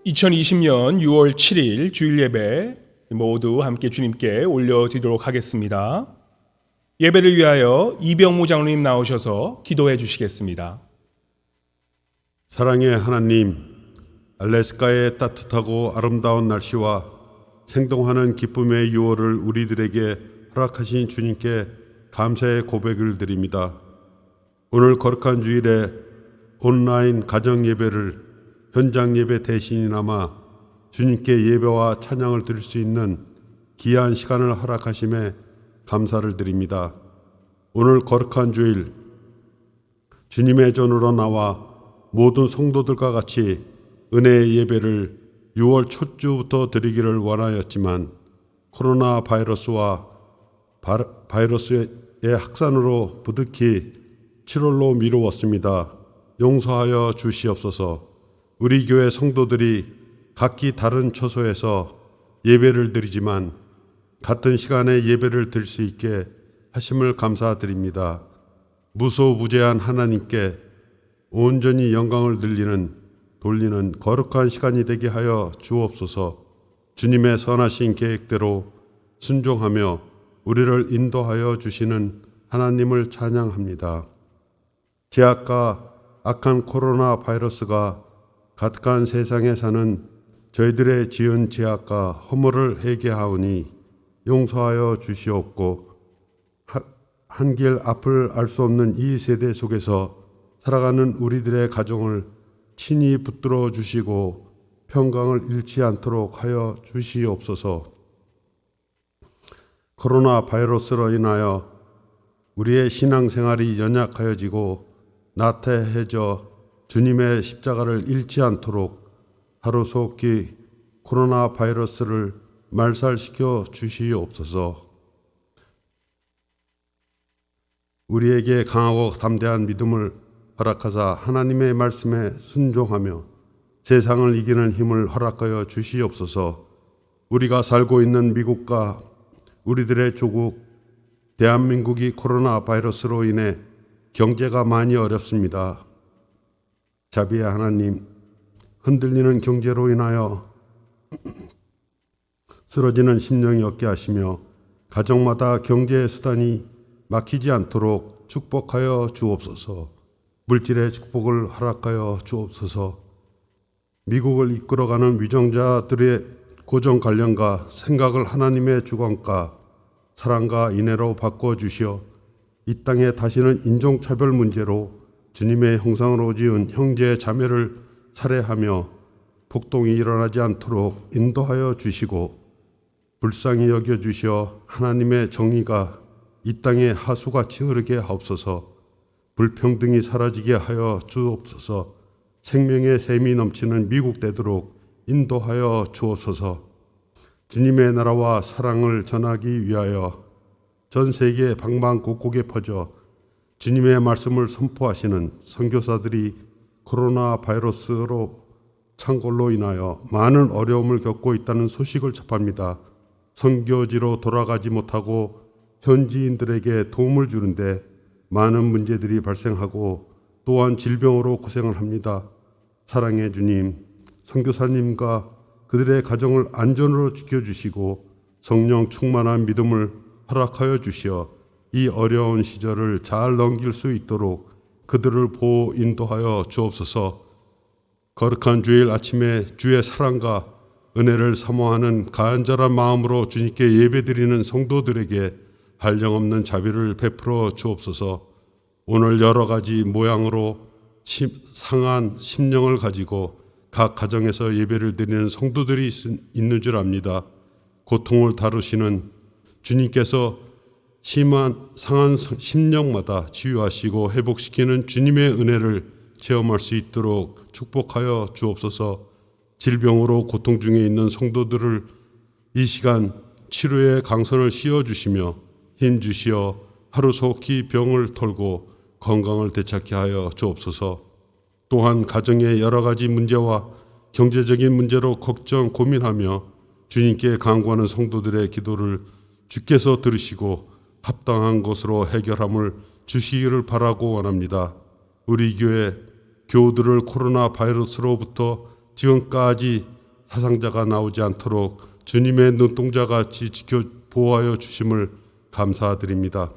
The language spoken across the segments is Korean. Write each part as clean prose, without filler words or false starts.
2020년 6월 7일 주일 예배 모두 함께 주님께 올려드리도록 하겠습니다. 예배를 위하여 이병무 장로님 나오셔서 기도해 주시겠습니다. 사랑의 하나님, 알래스카의 따뜻하고 아름다운 날씨와 생동하는 기쁨의 6월을 우리들에게 허락하신 주님께 감사의 고백을 드립니다. 오늘 거룩한 주일에 온라인 가정 예배를 현장 예배 대신이나마 주님께 예배와 찬양을 드릴 수 있는 귀한 시간을 허락하심에 감사를 드립니다. 오늘 거룩한 주일 주님의 전으로 나와 모든 성도들과 같이 은혜의 예배를 6월 첫 주부터 드리기를 원하였지만 코로나 바이러스와 바이러스의 확산으로 부득이 7월로 미루었습니다. 용서하여 주시옵소서. 우리 교회 성도들이 각기 다른 처소에서 예배를 드리지만 같은 시간에 예배를 드릴 수 있게 하심을 감사드립니다. 무소부재한 하나님께 온전히 영광을 돌리는 거룩한 시간이 되게 하여 주옵소서. 주님의 선하신 계획대로 순종하며 우리를 인도하여 주시는 하나님을 찬양합니다. 제약과 악한 코로나 바이러스가 가득한 세상에 사는 저희들의 지은 죄악과 허물을 회개하오니 용서하여 주시옵고 한길 앞을 알 수 없는 이 세대 속에서 살아가는 우리들의 가정을 친히 붙들어 주시고 평강을 잃지 않도록 하여 주시옵소서. 코로나 바이러스로 인하여 우리의 신앙생활이 연약하여지고 나태해져 주님의 십자가를 잃지 않도록 하루속히 코로나 바이러스를 말살시켜 주시옵소서. 우리에게 강하고 담대한 믿음을 허락하사 하나님의 말씀에 순종하며 세상을 이기는 힘을 허락하여 주시옵소서. 우리가 살고 있는 미국과 우리들의 조국 대한민국이 코로나 바이러스로 인해 경제가 많이 어렵습니다. 자비의 하나님, 흔들리는 경제로 인하여 쓰러지는 심령이 없게 하시며 가정마다 경제의 수단이 막히지 않도록 축복하여 주옵소서. 물질의 축복을 허락하여 주옵소서. 미국을 이끌어가는 위정자들의 고정 관념과 생각을 하나님의 주권과 사랑과 인애로 바꿔주시어 이 땅에 다시는 인종차별 문제로 주님의 형상으로 지은 형제 자매를 살해하며 폭동이 일어나지 않도록 인도하여 주시고 불쌍히 여겨주시어 하나님의 정의가 이 땅에 하수같이 흐르게 하옵소서. 불평등이 사라지게 하여 주옵소서. 생명의 샘이 넘치는 미국 되도록 인도하여 주옵소서. 주님의 나라와 사랑을 전하기 위하여 전 세계 방방곡곡에 퍼져 주님의 말씀을 선포하시는 선교사들이 코로나 바이러스로 창궐로 인하여 많은 어려움을 겪고 있다는 소식을 접합니다. 선교지로 돌아가지 못하고 현지인들에게 도움을 주는데 많은 문제들이 발생하고 또한 질병으로 고생을 합니다. 사랑의 주님, 선교사님과 그들의 가정을 안전으로 지켜주시고 성령 충만한 믿음을 허락하여 주시어 이 어려운 시절을 잘 넘길 수 있도록 그들을 보호 인도하여 주옵소서. 거룩한 주일 아침에 주의 사랑과 은혜를 사모하는 간절한 마음으로 주님께 예배드리는 성도들에게 한량없는 자비를 베풀어 주옵소서. 오늘 여러 가지 모양으로 상한 심령을 가지고 각 가정에서 예배를 드리는 성도들이 있는 줄 압니다. 고통을 다루시는 주님께서 상한 심령마다 치유하시고 회복시키는 주님의 은혜를 체험할 수 있도록 축복하여 주옵소서. 질병으로 고통 중에 있는 성도들을 이 시간 치료의 강선을 씌워주시며 힘주시어 하루속히 병을 털고 건강을 되찾게 하여 주옵소서. 또한 가정의 여러 가지 문제와 경제적인 문제로 걱정 고민하며 주님께 간구하는 성도들의 기도를 주께서 들으시고 합당한 것으로 해결함을 주시기를 바라고 원합니다. 우리 교회 교우들을 코로나 바이러스로부터 지금까지 사상자가 나오지 않도록 주님의 눈동자같이 지켜 보호하여 주심을 감사드립니다.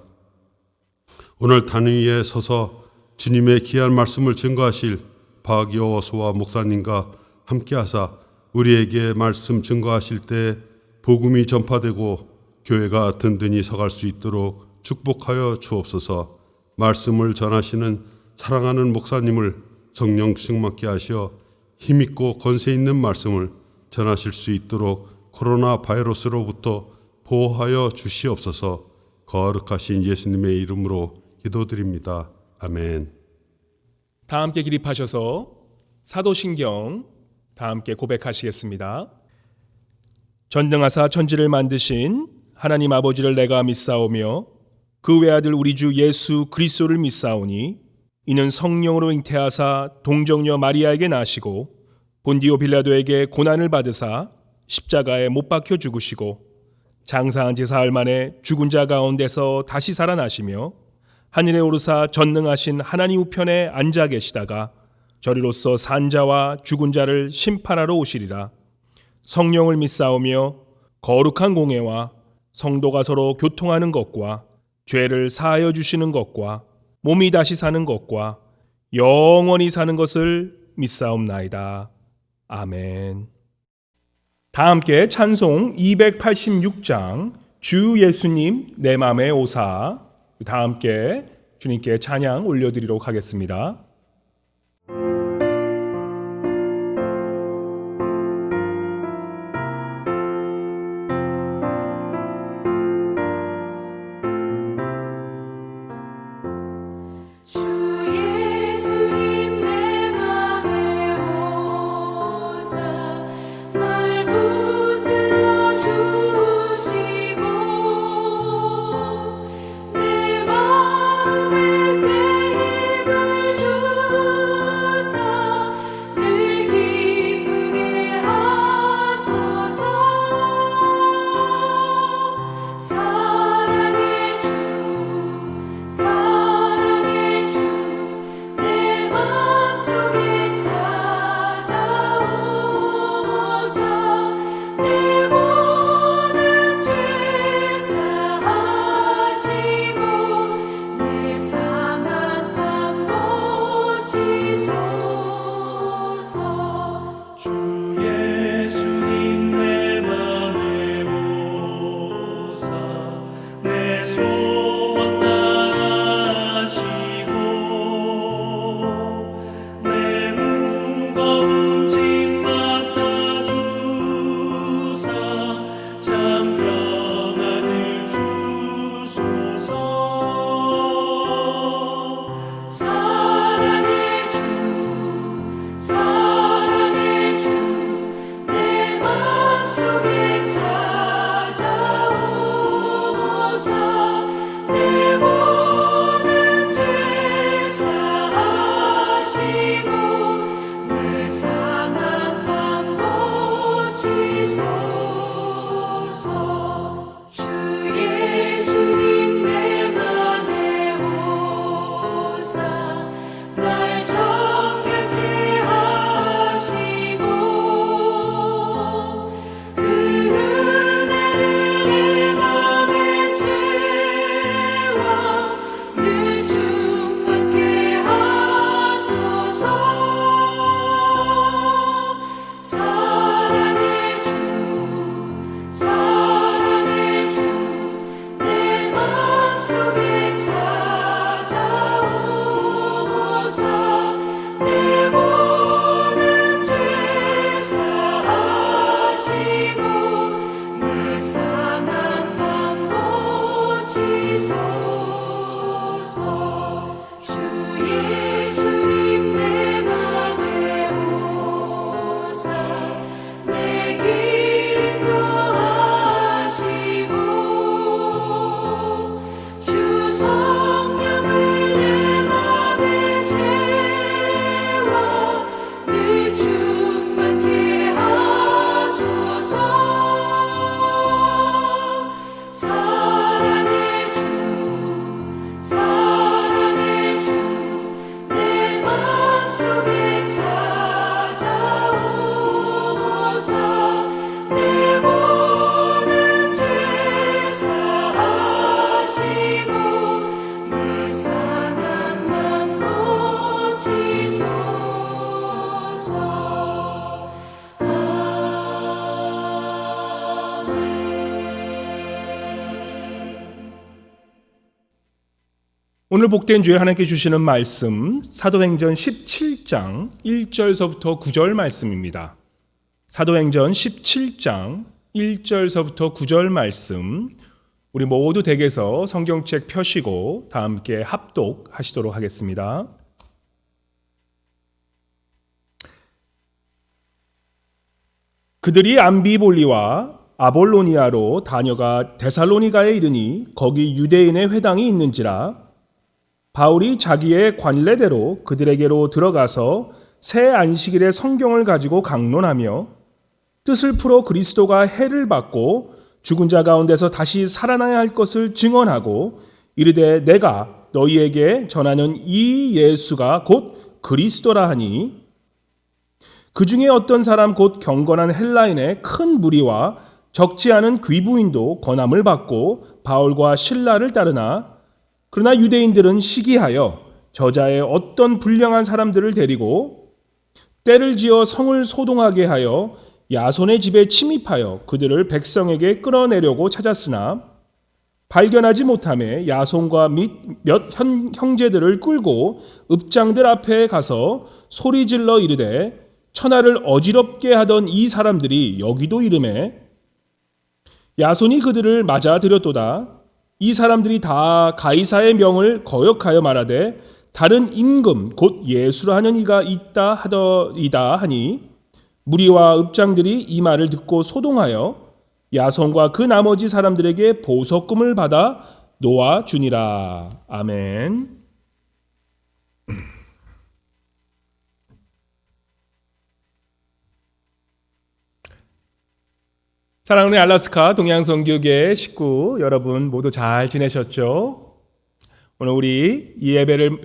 오늘 단위에 서서 주님의 귀한 말씀을 증거하실 박여호 소와 목사님과 함께하사 우리에게 말씀 증거하실 때 복음이 전파되고 교회가 든든히 서갈 수 있도록 축복하여 주옵소서. 말씀을 전하시는 사랑하는 목사님을 성령 충만케 하시어 힘있고 권세 있는 말씀을 전하실 수 있도록 코로나 바이러스로부터 보호하여 주시옵소서. 거룩하신 예수님의 이름으로 기도드립니다. 아멘. 다 함께 기립하셔서 사도신경 다 함께 고백하시겠습니다. 전능하사 천지를 만드신 하나님 아버지를 내가 믿사오며 그 외아들 우리 주 예수 그리스도를 믿사오니 이는 성령으로 잉태하사 동정녀 마리아에게 나시고 본디오 빌라도에게 고난을 받으사 십자가에 못 박혀 죽으시고 장사한 지 사흘 만에 죽은 자 가운데서 다시 살아나시며 하늘에 오르사 전능하신 하나님 우편에 앉아 계시다가 저리로서 산 자와 죽은 자를 심판하러 오시리라. 성령을 믿사오며 거룩한 공회와 성도가 서로 교통하는 것과 죄를 사하여 주시는 것과 몸이 다시 사는 것과 영원히 사는 것을 믿사옵나이다. 아멘. 다 함께 찬송 286장 주 예수님 내 맘에 오사 다 함께 주님께 찬양 올려드리도록 하겠습니다. 내 맘에 새 힘을 주 오늘 복된 주에 하나님께 주시는 말씀 사도행전 17장 1절서부터 9절 말씀입니다. 사도행전 17장 1절서부터 9절 말씀, 우리 모두 댁에서 성경책 펴시고 다 함께 합독하시도록 하겠습니다. 그들이 암비볼리와 아볼로니아로 다녀가 데살로니가에 이르니 거기 유대인의 회당이 있는지라. 바울이 자기의 관례대로 그들에게로 들어가서 새 안식일에 성경을 가지고 강론하며 뜻을 풀어 그리스도가 해를 받고 죽은 자 가운데서 다시 살아나야 할 것을 증언하고 이르되 내가 너희에게 전하는 이 예수가 곧 그리스도라 하니, 그 중에 어떤 사람 곧 경건한 헬라인의 큰 무리와 적지 않은 귀부인도 권함을 받고 바울과 실라를 따르나, 그러나 유대인들은 시기하여 저자의 어떤 불량한 사람들을 데리고 때를 지어 성을 소동하게 하여 야손의 집에 침입하여 그들을 백성에게 끌어내려고 찾았으나 발견하지 못하며 야손과 및 몇 형제들을 끌고 읍장들 앞에 가서 소리질러 이르되 천하를 어지럽게 하던 이 사람들이 여기도 이르매 야손이 그들을 맞아 들였도다. 이 사람들이 다 가이사의 명을 거역하여 말하되 다른 임금 곧 예수라 하는 이가 있다 하더이다 하니, 무리와 읍장들이 이 말을 듣고 소동하여 야손과 그 나머지 사람들에게 보석금을 받아 놓아 주니라. 아멘. 사랑하는 알라스카 동양선교회 식구 여러분 모두 잘 지내셨죠? 오늘 우리 이 예배를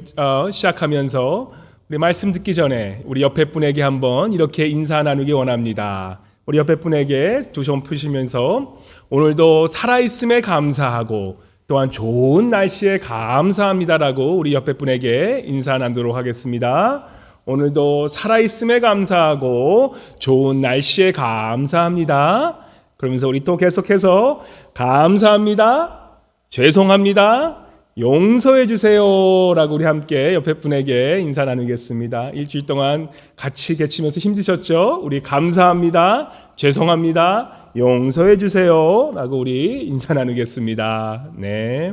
시작하면서 우리 말씀 듣기 전에 우리 옆에 분에게 한번 이렇게 인사 나누기 원합니다. 우리 옆에 분에게 두 손 푸시면서 오늘도 살아있음에 감사하고 또한 좋은 날씨에 감사합니다라고 우리 옆에 분에게 인사 나누도록 하겠습니다. 오늘도 살아있음에 감사하고 좋은 날씨에 감사합니다. 그러면서 우리 또 계속해서 감사합니다, 죄송합니다, 용서해 주세요라고 우리 함께 옆에 분에게 인사 나누겠습니다. 일주일 동안 같이 계치면서 힘드셨죠? 우리 감사합니다, 죄송합니다, 용서해 주세요라고 우리 인사 나누겠습니다. 네,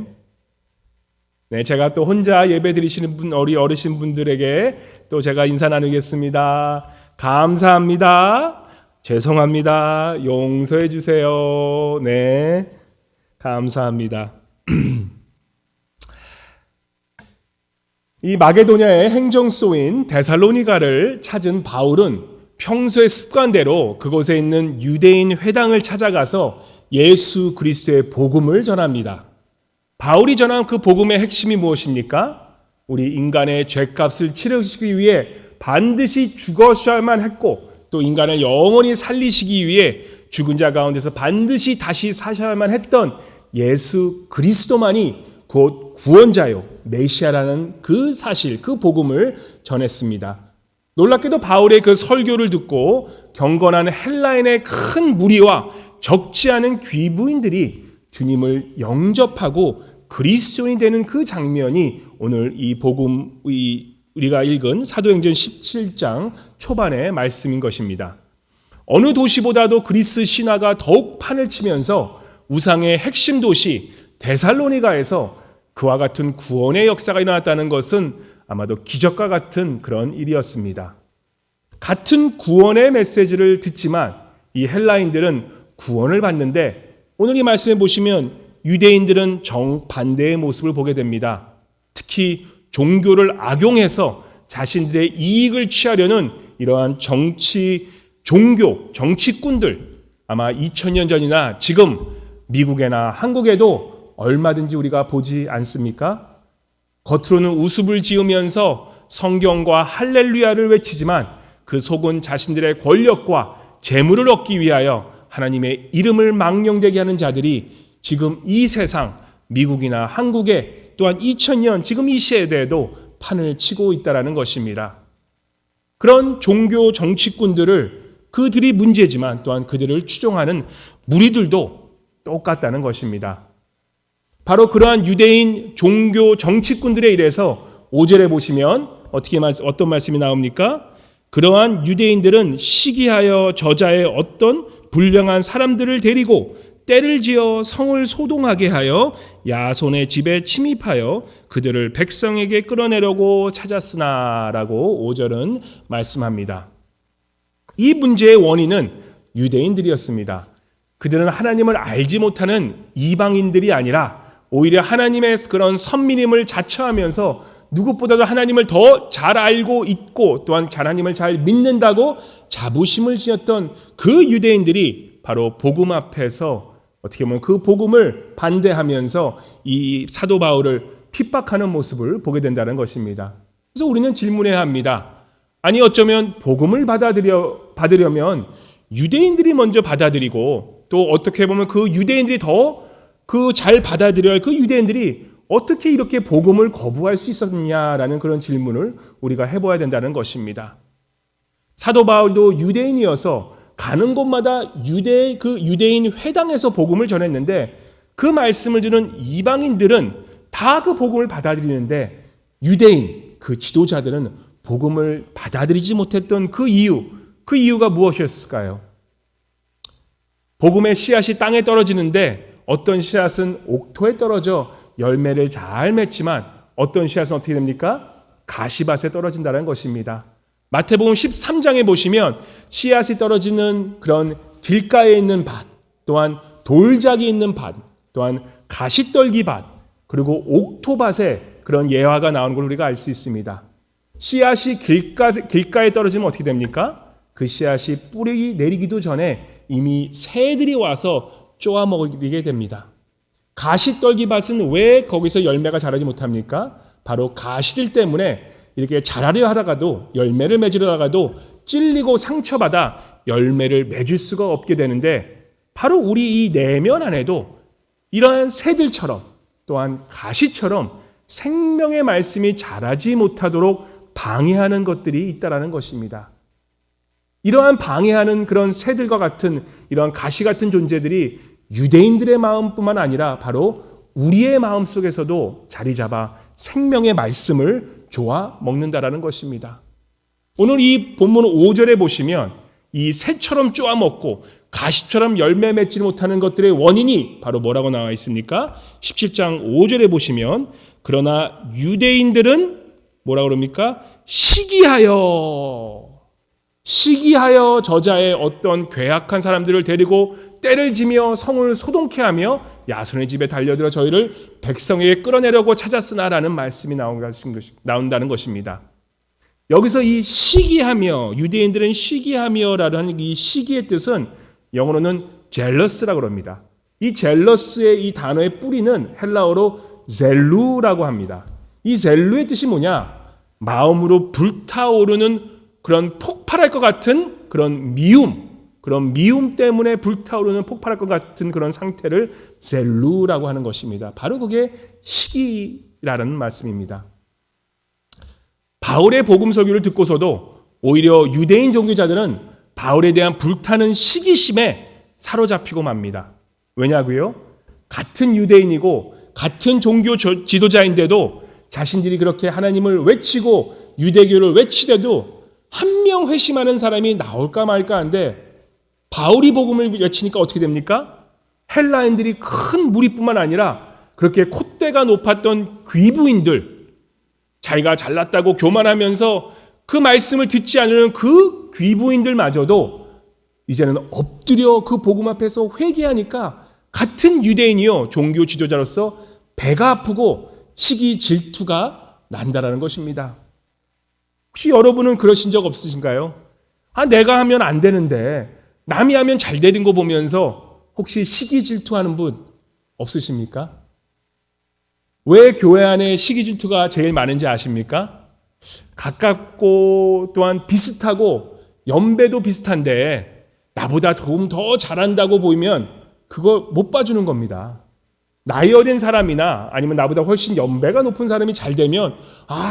제가 또 혼자 예배 드리시는 우리 어르신 분들에게 또 제가 인사 나누겠습니다. 감사합니다, 죄송합니다, 용서해 주세요. 네, 감사합니다. 이 마게도냐의 행정소인 데살로니가를 찾은 바울은 평소의 습관대로 그곳에 있는 유대인 회당을 찾아가서 예수 그리스도의 복음을 전합니다. 바울이 전한 그 복음의 핵심이 무엇입니까? 우리 인간의 죄값을 치르시기 위해 반드시 죽으셔야만 했고 또 인간을 영원히 살리시기 위해 죽은 자 가운데서 반드시 다시 사셔야만 했던 예수 그리스도만이 곧 구원자요 메시아라는 그 사실, 그 복음을 전했습니다. 놀랍게도 바울의 그 설교를 듣고 경건한 헬라인의 큰 무리와 적지 않은 귀부인들이 주님을 영접하고 그리스도인이 되는 그 장면이 오늘 이 복음, 우리가 읽은 사도행전 17장 초반의 말씀인 것입니다. 어느 도시보다도 그리스 신화가 더욱 판을 치면서 우상의 핵심 도시 데살로니가에서 그와 같은 구원의 역사가 일어났다는 것은 아마도 기적과 같은 그런 일이었습니다. 같은 구원의 메시지를 듣지만 이 헬라인들은 구원을 받는데 오늘 이 말씀에 보시면 유대인들은 정반대의 모습을 보게 됩니다. 특히 종교를 악용해서 자신들의 이익을 취하려는 이러한 정치꾼들, 아마 2000년 전이나 지금 미국이나 한국에도 얼마든지 우리가 보지 않습니까? 겉으로는 우습을 지으면서 성경과 할렐루야를 외치지만 그 속은 자신들의 권력과 재물을 얻기 위하여 하나님의 이름을 망령되게 하는 자들이 지금 이 세상, 미국이나 한국에 또한 2000년 지금 이 시대에도 판을 치고 있다는 것입니다. 그런 종교 정치꾼들을 그들이 문제지만 또한 그들을 추종하는 무리들도 똑같다는 것입니다. 바로 그러한 유대인 종교 정치꾼들에 의해서 5절에 보시면 어떤 말씀이 나옵니까? 그러한 유대인들은 시기하여 저자의 어떤 불량한 사람들을 데리고 때를 지어 성을 소동하게 하여 야손의 집에 침입하여 그들을 백성에게 끌어내려고 찾았으나라고 5절은 말씀합니다. 이 문제의 원인은 유대인들이었습니다. 그들은 하나님을 알지 못하는 이방인들이 아니라 오히려 하나님의 그런 선민임을 자처하면서 누구보다도 하나님을 더 잘 알고 있고 또한 하나님을 잘 믿는다고 자부심을 지녔던 그 유대인들이 바로 복음 앞에서 어떻게 보면 그 복음을 반대하면서 이 사도 바울을 핍박하는 모습을 보게 된다는 것입니다. 그래서 우리는 질문해야 합니다. 아니 어쩌면 복음을 받으려면 유대인들이 먼저 받아들이고 또 어떻게 보면 그 유대인들이 더 그 잘 받아들여야 할 그 유대인들이 어떻게 이렇게 복음을 거부할 수 있었느냐라는 그런 질문을 우리가 해봐야 된다는 것입니다. 사도 바울도 유대인이어서 가는 곳마다 유대인 회당에서 복음을 전했는데 그 말씀을 듣는 이방인들은 다 그 복음을 받아들이는데 유대인 그 지도자들은 복음을 받아들이지 못했던 그 이유가 무엇이었을까요? 복음의 씨앗이 땅에 떨어지는데 어떤 씨앗은 옥토에 떨어져 열매를 잘 맺지만 어떤 씨앗은 어떻게 됩니까? 가시밭에 떨어진다는 것입니다. 마태복음 13장에 보시면 씨앗이 떨어지는 그런 길가에 있는 밭, 또한 돌작이 있는 밭, 또한 가시떨기 밭, 그리고 옥토밭에 그런 예화가 나오는 걸 우리가 알 수 있습니다. 씨앗이 길가에 떨어지면 어떻게 됩니까? 그 씨앗이 뿌리 내리기도 전에 이미 새들이 와서 쪼아 먹이게 됩니다. 가시떨기 밭은 왜 거기서 열매가 자라지 못합니까? 바로 가시들 때문에 이렇게 자라려 하다가도 열매를 맺으려 하다가도 찔리고 상처받아 열매를 맺을 수가 없게 되는데 바로 우리 이 내면 안에도 이러한 새들처럼 또한 가시처럼 생명의 말씀이 자라지 못하도록 방해하는 것들이 있다라는 것입니다. 이러한 방해하는 그런 새들과 같은 이러한 가시 같은 존재들이 유대인들의 마음뿐만 아니라 바로 우리의 마음 속에서도 자리 잡아 생명의 말씀을 조아 먹는다라는 것입니다. 오늘 이 본문 5절에 보시면 이 새처럼 쪼아 먹고 가시처럼 열매 맺지 못하는 것들의 원인이 바로 뭐라고 나와 있습니까? 17장 5절에 보시면 그러나 유대인들은 뭐라고 그럽니까? 시기하여 저자의 어떤 괴악한 사람들을 데리고 때를 지며 성을 소동케 하며 야손의 집에 달려들어 저희를 백성에게 끌어내려고 찾았으나라는 말씀이 나온다는 것입니다. 여기서 이 시기하며 유대인들은 시기하며라는 이 시기의 뜻은 영어로는 젤러스라고 합니다. 이 젤러스의 이 단어의 뿌리는 헬라어로 젤루라고 합니다. 이 젤루의 뜻이 뭐냐? 마음으로 불타오르는 그런 폭발할 것 같은 그런 미움 때문에 불타오르는 폭발할 것 같은 그런 상태를 젤루라고 하는 것입니다. 바로 그게 시기라는 말씀입니다. 바울의 복음 설교를 듣고서도 오히려 유대인 종교자들은 바울에 대한 불타는 시기심에 사로잡히고 맙니다. 왜냐고요? 같은 유대인이고 같은 종교 지도자인데도 자신들이 그렇게 하나님을 외치고 유대교를 외치대도 한 명 회심하는 사람이 나올까 말까 한데 바울이 복음을 외치니까 어떻게 됩니까? 헬라인들이 큰 무리뿐만 아니라 그렇게 콧대가 높았던 귀부인들, 자기가 잘났다고 교만하면서 그 말씀을 듣지 않으려는 그 귀부인들마저도 이제는 엎드려 그 복음 앞에서 회개하니까 같은 유대인이요 종교 지도자로서 배가 아프고 시기 질투가 난다라는 것입니다. 혹시 여러분은 그러신 적 없으신가요? 내가 하면 안 되는데 남이 하면 잘 되는 거 보면서 혹시 시기 질투하는 분 없으십니까? 왜 교회 안에 시기 질투가 제일 많은지 아십니까? 가깝고 또한 비슷하고 연배도 비슷한데 나보다 더 잘한다고 보이면 그거 못 봐주는 겁니다. 나이 어린 사람이나 아니면 나보다 훨씬 연배가 높은 사람이 잘 되면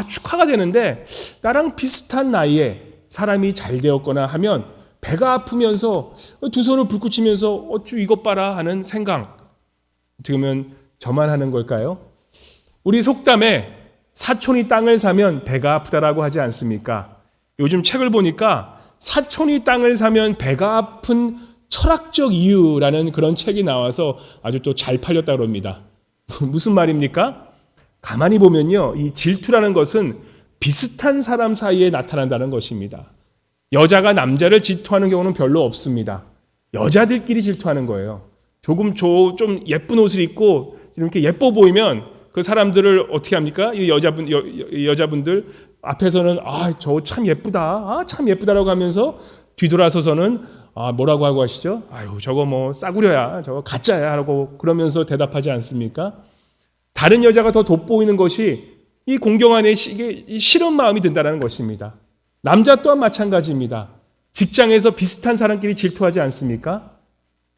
축하가 되는데 나랑 비슷한 나이에 사람이 잘 되었거나 하면 배가 아프면서 두 손을 불붙이면서 어쭈 이것 봐라 하는 생각, 어떻게 보면 저만 하는 걸까요? 우리 속담에 사촌이 땅을 사면 배가 아프다라고 하지 않습니까? 요즘 책을 보니까 사촌이 땅을 사면 배가 아픈 철학적 이유라는 그런 책이 나와서 아주 또 잘 팔렸다고 합니다. 무슨 말입니까? 가만히 보면요, 이 질투라는 것은 비슷한 사람 사이에 나타난다는 것입니다. 여자가 남자를 질투하는 경우는 별로 없습니다. 여자들끼리 질투하는 거예요. 조금 좀 예쁜 옷을 입고 이렇게 예뻐 보이면 그 사람들을 어떻게 합니까? 이 여자분들 앞에서는 저 참 예쁘다, 참 예쁘다라고 하면서 뒤돌아서서는 뭐라고 하고 하시죠? 아유, 저거 뭐 싸구려야, 저거 가짜야 하고 그러면서 대답하지 않습니까? 다른 여자가 더 돋보이는 것이 이 공경 안에 싫은 마음이 든다는 것입니다. 남자 또한 마찬가지입니다. 직장에서 비슷한 사람끼리 질투하지 않습니까?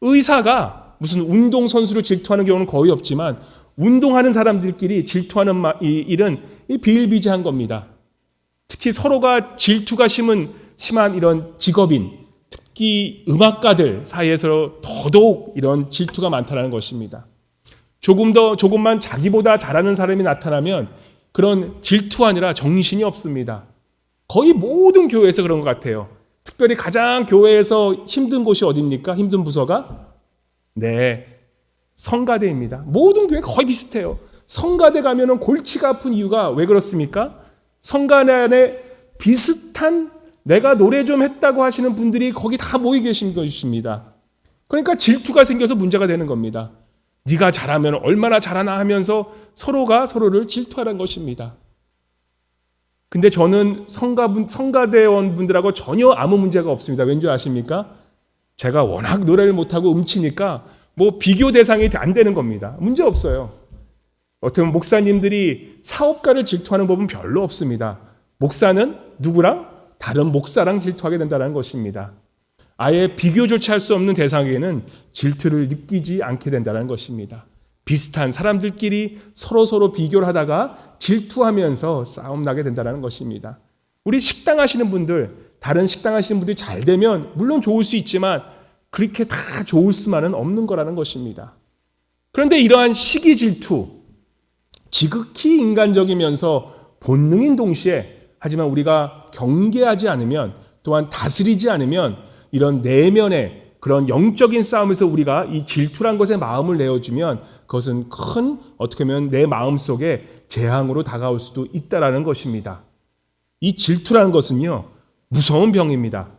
의사가 무슨 운동선수를 질투하는 경우는 거의 없지만 운동하는 사람들끼리 질투하는 일은 비일비재한 겁니다. 특히 서로가 질투가 심한 이런 직업인, 특히 음악가들 사이에서 더더욱 이런 질투가 많다는 것입니다. 조금만 자기보다 잘하는 사람이 나타나면 그런 질투 아니라 정신이 없습니다. 거의 모든 교회에서 그런 것 같아요. 특별히 가장 교회에서 힘든 곳이 어디입니까? 힘든 부서가? 네, 성가대입니다. 모든 교회 거의 비슷해요. 성가대 가면은 골치가 아픈 이유가 왜 그렇습니까? 성가대 안에 비슷한 내가 노래 좀 했다고 하시는 분들이 거기 다 모여 계신 것입니다. 그러니까 질투가 생겨서 문제가 되는 겁니다. 네가 잘하면 얼마나 잘하나 하면서 서로가 서로를 질투하는 것입니다. 근데 저는 성가대원 분들하고 전혀 아무 문제가 없습니다. 왠지 아십니까? 제가 워낙 노래를 못하고 음치니까 뭐 비교 대상이 안 되는 겁니다. 문제 없어요. 어떻게 보면 목사님들이 사업가를 질투하는 법은 별로 없습니다. 목사는 누구랑? 다른 목사랑 질투하게 된다는 것입니다. 아예 비교조차 할 수 없는 대상에게는 질투를 느끼지 않게 된다는 것입니다. 비슷한 사람들끼리 서로 비교를 하다가 질투하면서 싸움 나게 된다는 것입니다. 우리 식당 하시는 분들, 다른 식당 하시는 분들이 잘 되면 물론 좋을 수 있지만 그렇게 다 좋을 수만은 없는 거라는 것입니다. 그런데 이러한 시기 질투, 지극히 인간적이면서 본능인 동시에 하지만 우리가 경계하지 않으면 또한 다스리지 않으면 이런 내면의 그런 영적인 싸움에서 우리가 이 질투란 것에 마음을 내어주면 그것은 큰 어떻게 보면 내 마음속에 재앙으로 다가올 수도 있다라는 것입니다. 이 질투라는 것은요, 무서운 병입니다.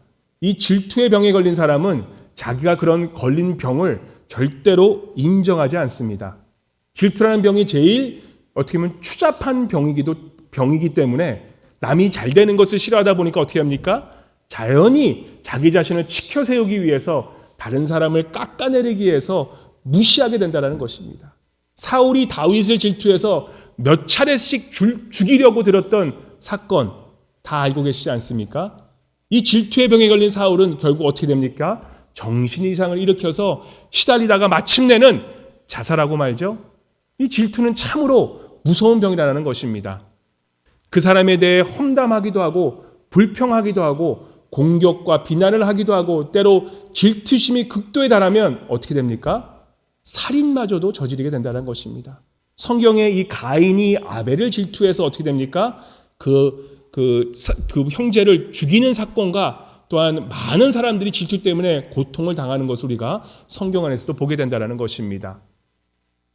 이 질투의 병에 걸린 사람은 자기가 그런 걸린 병을 절대로 인정하지 않습니다. 질투라는 병이 제일 어떻게 보면 추잡한 병이기 때문에 남이 잘 되는 것을 싫어하다 보니까 어떻게 합니까? 자연히 자기 자신을 치켜 세우기 위해서 다른 사람을 깎아내리기 위해서 무시하게 된다는 것입니다. 사울이 다윗을 질투해서 몇 차례씩 죽이려고 들었던 사건 다 알고 계시지 않습니까? 이 질투의 병에 걸린 사울은 결국 어떻게 됩니까? 정신 이상을 일으켜서 시달리다가 마침내는 자살하고 말죠. 이 질투는 참으로 무서운 병이라는 것입니다. 그 사람에 대해 험담하기도 하고 불평하기도 하고 공격과 비난을 하기도 하고 때로 질투심이 극도에 달하면 어떻게 됩니까? 살인마저도 저지르게 된다는 것입니다. 성경에 이 가인이 아벨을 질투해서 어떻게 됩니까? 그 형제를 죽이는 사건과 또한 많은 사람들이 질투 때문에 고통을 당하는 것을 우리가 성경 안에서도 보게 된다는 것입니다.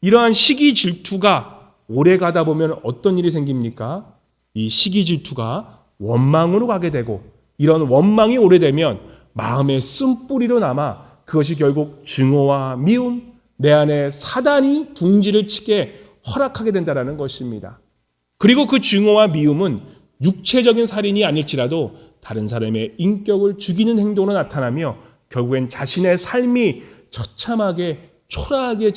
이러한 시기 질투가 오래 가다 보면 어떤 일이 생깁니까? 이 시기 질투가 원망으로 가게 되고 이런 원망이 오래되면 마음의 쓴뿌리로 남아 그것이 결국 증오와 미움, 내 안에 사단이 둥지를 치게 허락하게 된다는 것입니다. 그리고 그 증오와 미움은 육체적인 살인이 아닐지라도 다른 사람의 인격을 죽이는 행동으로 나타나며 결국엔 자신의 삶이 처참하게 초라하게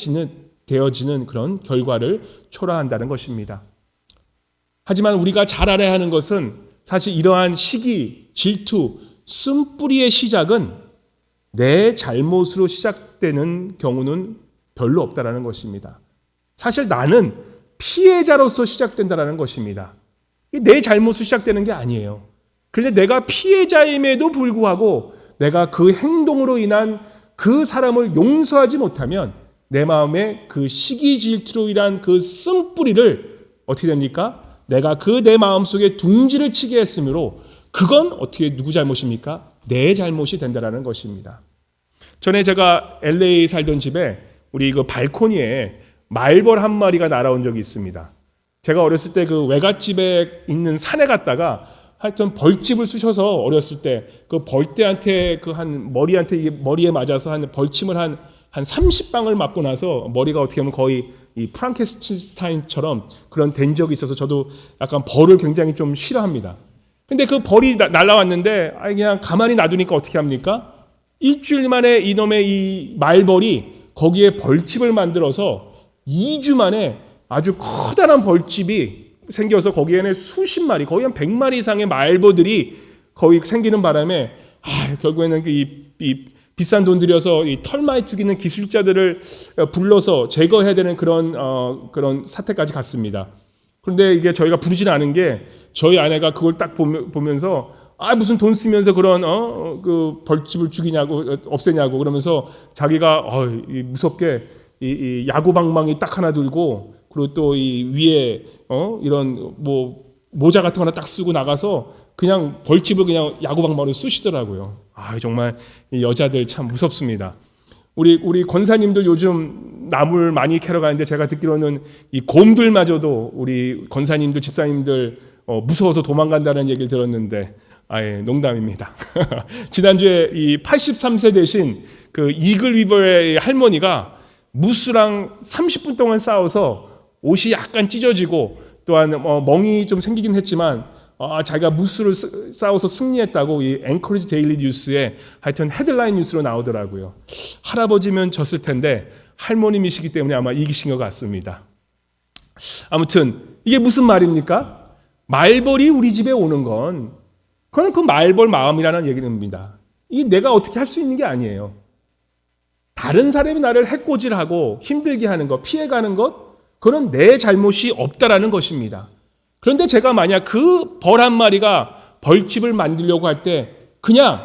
되어지는 그런 결과를 초래한다는 것입니다. 하지만 우리가 잘 알아야 하는 것은 사실 이러한 시기, 질투, 쓴뿌리의 시작은 내 잘못으로 시작되는 경우는 별로 없다라는 것입니다. 사실 나는 피해자로서 시작된다라는 것입니다. 내 잘못으로 시작되는 게 아니에요. 그런데 내가 피해자임에도 불구하고 내가 그 행동으로 인한 그 사람을 용서하지 못하면 내 마음에 그 시기 질투로 인한 그 쓴뿌리를 어떻게 됩니까? 내가 그 내 마음속에 둥지를 치게 했으므로 그건 어떻게 누구 잘못입니까? 내 잘못이 된다라는 것입니다. 전에 제가 LA 살던 집에 우리 그 발코니에 말벌 한 마리가 날아온 적이 있습니다. 제가 어렸을 때 그 외갓집에 있는 산에 갔다가 하여튼 벌집을 쑤셔서 어렸을 때 그 벌떼한테 그 한 머리에 맞아서 한 벌침을 한 30방을 맞고 나서 머리가 어떻게 보면 거의 이 프랑켄슈타인처럼 그런 된 적이 있어서 저도 약간 벌을 굉장히 좀 싫어합니다. 근데 그 벌이 날아왔는데 그냥 가만히 놔두니까 어떻게 합니까? 일주일 만에 이놈의 이 말벌이 거기에 벌집을 만들어서 2주 만에 아주 커다란 벌집이 생겨서 거기에는 수십 마리, 거의 한 100마리 이상의 말벌들이 거의 생기는 바람에 결국에는 이 비싼 돈 들여서 이 털마에 죽이는 기술자들을 불러서 제거해야 되는 그런 사태까지 갔습니다. 그런데 이게 저희가 부르지는 않은 게 저희 아내가 그걸 딱 보면서 무슨 돈 쓰면서 그런 그 벌집을 죽이냐고 없애냐고 그러면서 자기가 무섭게 이 야구방망이 딱 하나 들고 그리고 또 이 위에 이런 뭐 모자 같은 거 하나 딱 쓰고 나가서 그냥 벌집을 그냥 야구방망이로 쑤시더라고요. 정말 이 여자들 참 무섭습니다. 우리 권사님들 요즘 나물 많이 캐러 가는데 제가 듣기로는 이 곰들마저도 우리 권사님들 집사님들 무서워서 도망간다는 얘기를 들었는데 농담입니다. 지난주에 이 83세 되신 그 이글 위버의 할머니가 무스랑 30분 동안 싸워서 옷이 약간 찢어지고 또한 멍이 좀 생기긴 했지만 자기가 무스를 싸워서 승리했다고 이 앵커리지 데일리 뉴스에 하여튼 헤드라인 뉴스로 나오더라고요. 할아버지면 졌을 텐데 할머님이시기 때문에 아마 이기신 것 같습니다. 아무튼 이게 무슨 말입니까? 말벌이 우리 집에 오는 건 그건 그 말벌 마음이라는 얘기입니다. 이게 내가 어떻게 할 수 있는 게 아니에요. 다른 사람이 나를 해코지하고 힘들게 하는 것, 피해가는 것, 그건 내 잘못이 없다라는 것입니다. 그런데 제가 만약 그 벌 한 마리가 벌집을 만들려고 할 때 그냥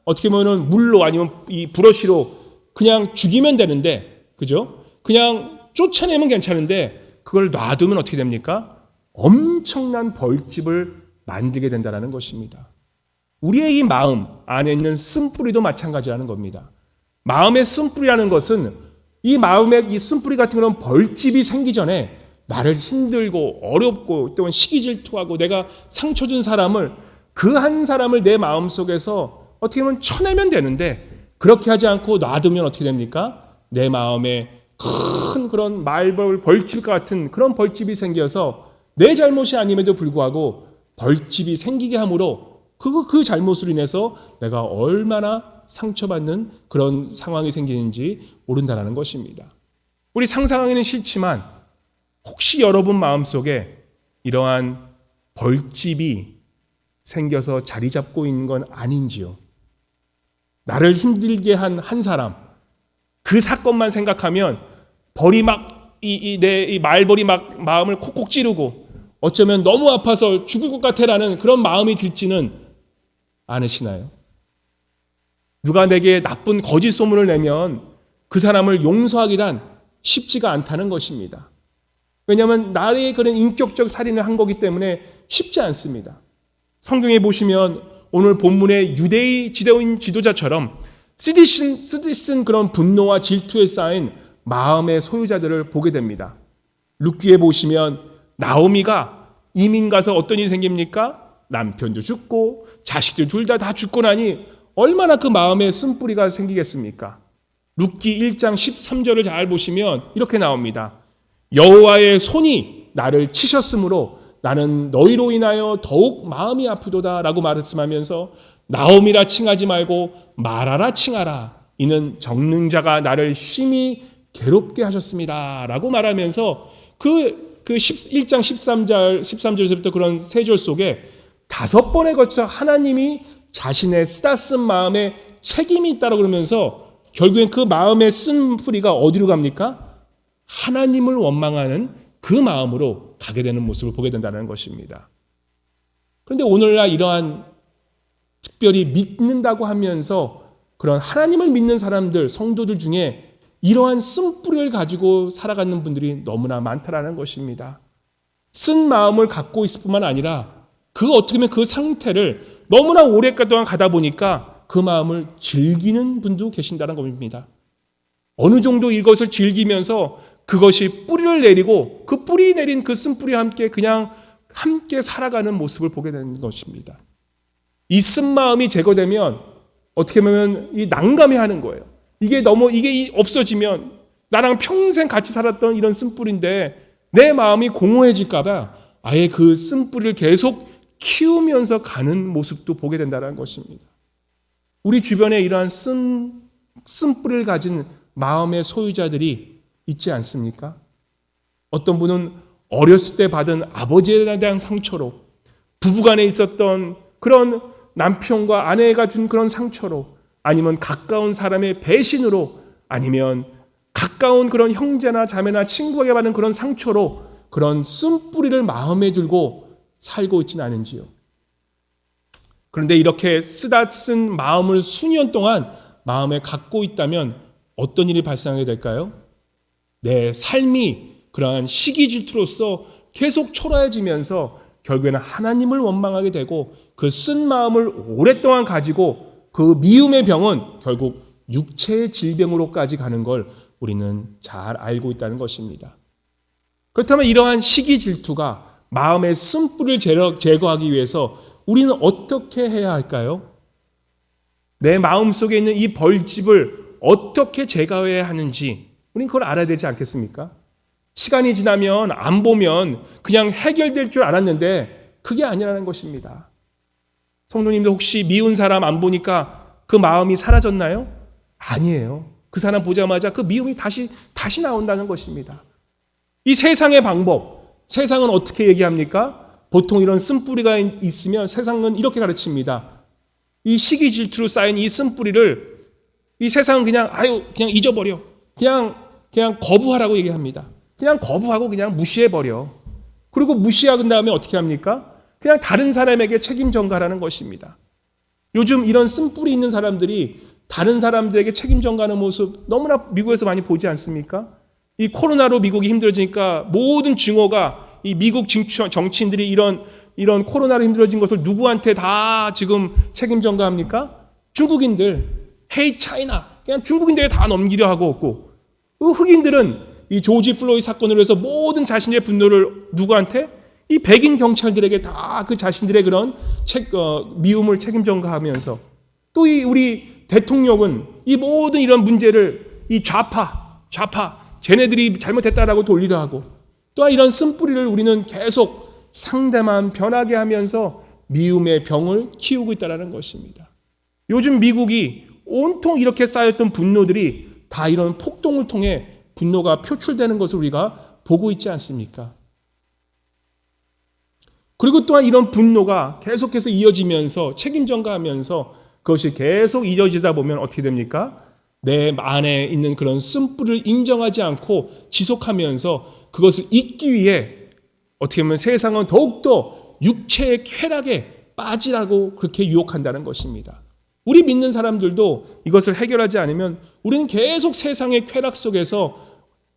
어떻게 보면 물로 아니면 이 브러쉬로 그냥 죽이면 되는데, 그죠? 그냥 쫓아내면 괜찮은데 그걸 놔두면 어떻게 됩니까? 엄청난 벌집을 만들게 된다는 것입니다. 우리의 이 마음 안에 있는 쓴뿌리도 마찬가지라는 겁니다. 마음의 쓴뿌리라는 것은 이 마음의 이 쓴뿌리 같은 그런 벌집이 생기기 전에 나를 힘들고 어렵고 또는 시기질투하고 내가 상처 준 사람을 그 한 사람을 내 마음속에서 어떻게 보면 쳐내면 되는데 그렇게 하지 않고 놔두면 어떻게 됩니까? 내 마음에 큰 그런 말벌 벌집과 같은 그런 벌집이 생겨서 내 잘못이 아님에도 불구하고 벌집이 생기게 함으로 그 잘못으로 인해서 내가 얼마나 상처받는 그런 상황이 생기는지 모른다는 것입니다. 우리 상상하기는 싫지만 혹시 여러분 마음속에 이러한 벌집이 생겨서 자리 잡고 있는 건 아닌지요? 나를 힘들게 한 사람, 그 사건만 생각하면 벌이 막 내 말벌이 막 마음을 콕콕 찌르고 어쩌면 너무 아파서 죽을 것 같아라는 그런 마음이 들지는 않으시나요? 누가 내게 나쁜 거짓 소문을 내면 그 사람을 용서하기란 쉽지가 않다는 것입니다. 왜냐하면 나의 그런 인격적 살인을 한 거기 때문에 쉽지 않습니다. 성경에 보시면 오늘 본문의 유대의 지도인 지도자처럼 쓰디쓴 그런 분노와 질투에 쌓인 마음의 소유자들을 보게 됩니다. 룻기에 보시면 나오미가 이민 가서 어떤 일이 생깁니까? 남편도 죽고 자식들 둘 다 죽고 나니 얼마나 그 마음에 쓴뿌리가 생기겠습니까? 룻기 1장 13절을 잘 보시면 이렇게 나옵니다. 여호와의 손이 나를 치셨으므로 나는 너희로 인하여 더욱 마음이 아프도다 라고 말씀하면서 나오미라 칭하지 말고 마라라 칭하라. 이는 정능자가 나를 심히 괴롭게 하셨습니다 라고 말하면서 그 1장 13절에서부터 그런 세 절 속에 5번에 걸쳐 하나님이 자신의 쓰다쓴 마음에 책임이 있다고 그러면서 결국엔 그 마음에 쓴 뿌리가 어디로 갑니까? 하나님을 원망하는 그 마음으로 가게 되는 모습을 보게 된다는 것입니다. 그런데 오늘날 이러한 특별히 믿는다고 하면서 그런 하나님을 믿는 사람들, 성도들 중에 이러한 쓴뿌리를 가지고 살아가는 분들이 너무나 많다라는 것입니다. 쓴 마음을 갖고 있을 뿐만 아니라 어떻게 보면 그 상태를 너무나 오랫동안 가다 보니까 그 마음을 즐기는 분도 계신다는 겁니다. 어느 정도 이것을 즐기면서 그것이 뿌리를 내리고 그 뿌리 내린 그 쓴뿌리와 함께 그냥 함께 살아가는 모습을 보게 되는 것입니다. 이 쓴 마음이 제거되면 어떻게 보면 이 난감해하는 거예요. 이게 없어지면 나랑 평생 같이 살았던 이런 쓴뿌리인데 내 마음이 공허해질까봐 아예 그 쓴뿌리를 계속 키우면서 가는 모습도 보게 된다는 것입니다. 우리 주변에 이러한 쓴뿌리를 가진 마음의 소유자들이 있지 않습니까? 어떤 분은 어렸을 때 받은 아버지에 대한 상처로, 부부간에 있었던 그런 남편과 아내가 준 그런 상처로, 아니면 가까운 사람의 배신으로, 아니면 가까운 그런 형제나 자매나 친구에게 받은 그런 상처로 그런 쓴뿌리를 마음에 들고 살고 있지는 않은지요. 그런데 이렇게 쓰다 쓴 마음을 수년 동안 마음에 갖고 있다면 어떤 일이 발생하게 될까요? 내 삶이 그러한 시기 질투로서 계속 초라해지면서 결국에는 하나님을 원망하게 되고 그 쓴 마음을 오랫동안 가지고 그 미움의 병은 결국 육체의 질병으로까지 가는 걸 우리는 잘 알고 있다는 것입니다. 그렇다면 이러한 시기 질투가 마음의 쓴뿌리를 제거하기 위해서 우리는 어떻게 해야 할까요? 내 마음속에 있는 이 벌집을 어떻게 제거해야 하는지 우리는 그걸 알아야 되지 않겠습니까? 시간이 지나면 안 보면 그냥 해결될 줄 알았는데 그게 아니라는 것입니다. 성도님들 혹시 미운 사람 안 보니까 그 마음이 사라졌나요? 아니에요. 그 사람 보자마자 그 미움이 다시 나온다는 것입니다. 이 세상의 방법, 세상은 어떻게 얘기합니까? 보통 이런 쓴뿌리가 있으면 세상은 이렇게 가르칩니다. 이 시기 질투로 쌓인 이 쓴뿌리를 이 세상은 그냥 잊어버려. 그냥 거부하라고 얘기합니다. 그냥 거부하고 그냥 무시해버려. 그리고 무시한 다음에 어떻게 합니까? 그냥 다른 사람에게 책임 전가하라는 것입니다. 요즘 이런 쓴뿌리 있는 사람들이 다른 사람들에게 책임 전가하는 모습 너무나 미국에서 많이 보지 않습니까? 이 코로나로 미국이 힘들어지니까 모든 증오가 이 미국 정치인들이 이런 코로나로 힘들어진 것을 누구한테 다 지금 책임 전가합니까? 중국인들, 헤이 차이나, 그냥 중국인들에게 다 넘기려 하고 없고, 흑인들은 이 조지 플로이드 사건으로 해서 모든 자신의 분노를 누구한테? 이 백인 경찰들에게 다 그 자신들의 그런 미움을 책임 전가하면서, 또 우리 대통령은 이 모든 이런 문제를 이 좌파 쟤네들이 잘못했다라고 돌리려 하고, 또한 이런 쓴뿌리를 우리는 계속 상대만 변하게 하면서 미움의 병을 키우고 있다는 것입니다. 요즘 미국이 온통 이렇게 쌓였던 분노들이 다 이런 폭동을 통해 분노가 표출되는 것을 우리가 보고 있지 않습니까? 그리고 또한 이런 분노가 계속해서 이어지면서 책임 전가하면서 그것이 계속 이어지다 보면 어떻게 됩니까? 내 안에 있는 그런 쓴뿌리를 인정하지 않고 지속하면서 그것을 잊기 위해 어떻게 보면 세상은 더욱더 육체의 쾌락에 빠지라고 그렇게 유혹한다는 것입니다. 우리 믿는 사람들도 이것을 해결하지 않으면 우리는 계속 세상의 쾌락 속에서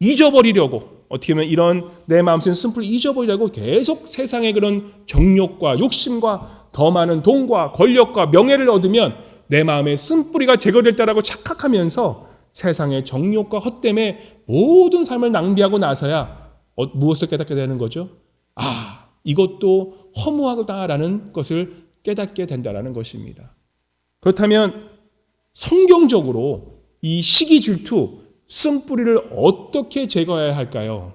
잊어버리려고, 어떻게 보면 이런 내 마음속에 쓴뿌리를 잊어버리려고 계속 세상의 그런 정욕과 욕심과 더 많은 돈과 권력과 명예를 얻으면 내 마음의 쓴뿌리가 제거됐다라고 착각하면서 세상의 정욕과 헛됨에 모든 삶을 낭비하고 나서야 무엇을 깨닫게 되는 거죠? 이것도 허무하다라는 것을 깨닫게 된다는 것입니다. 그렇다면 성경적으로 이 시기 질투, 쓴뿌리를 어떻게 제거해야 할까요?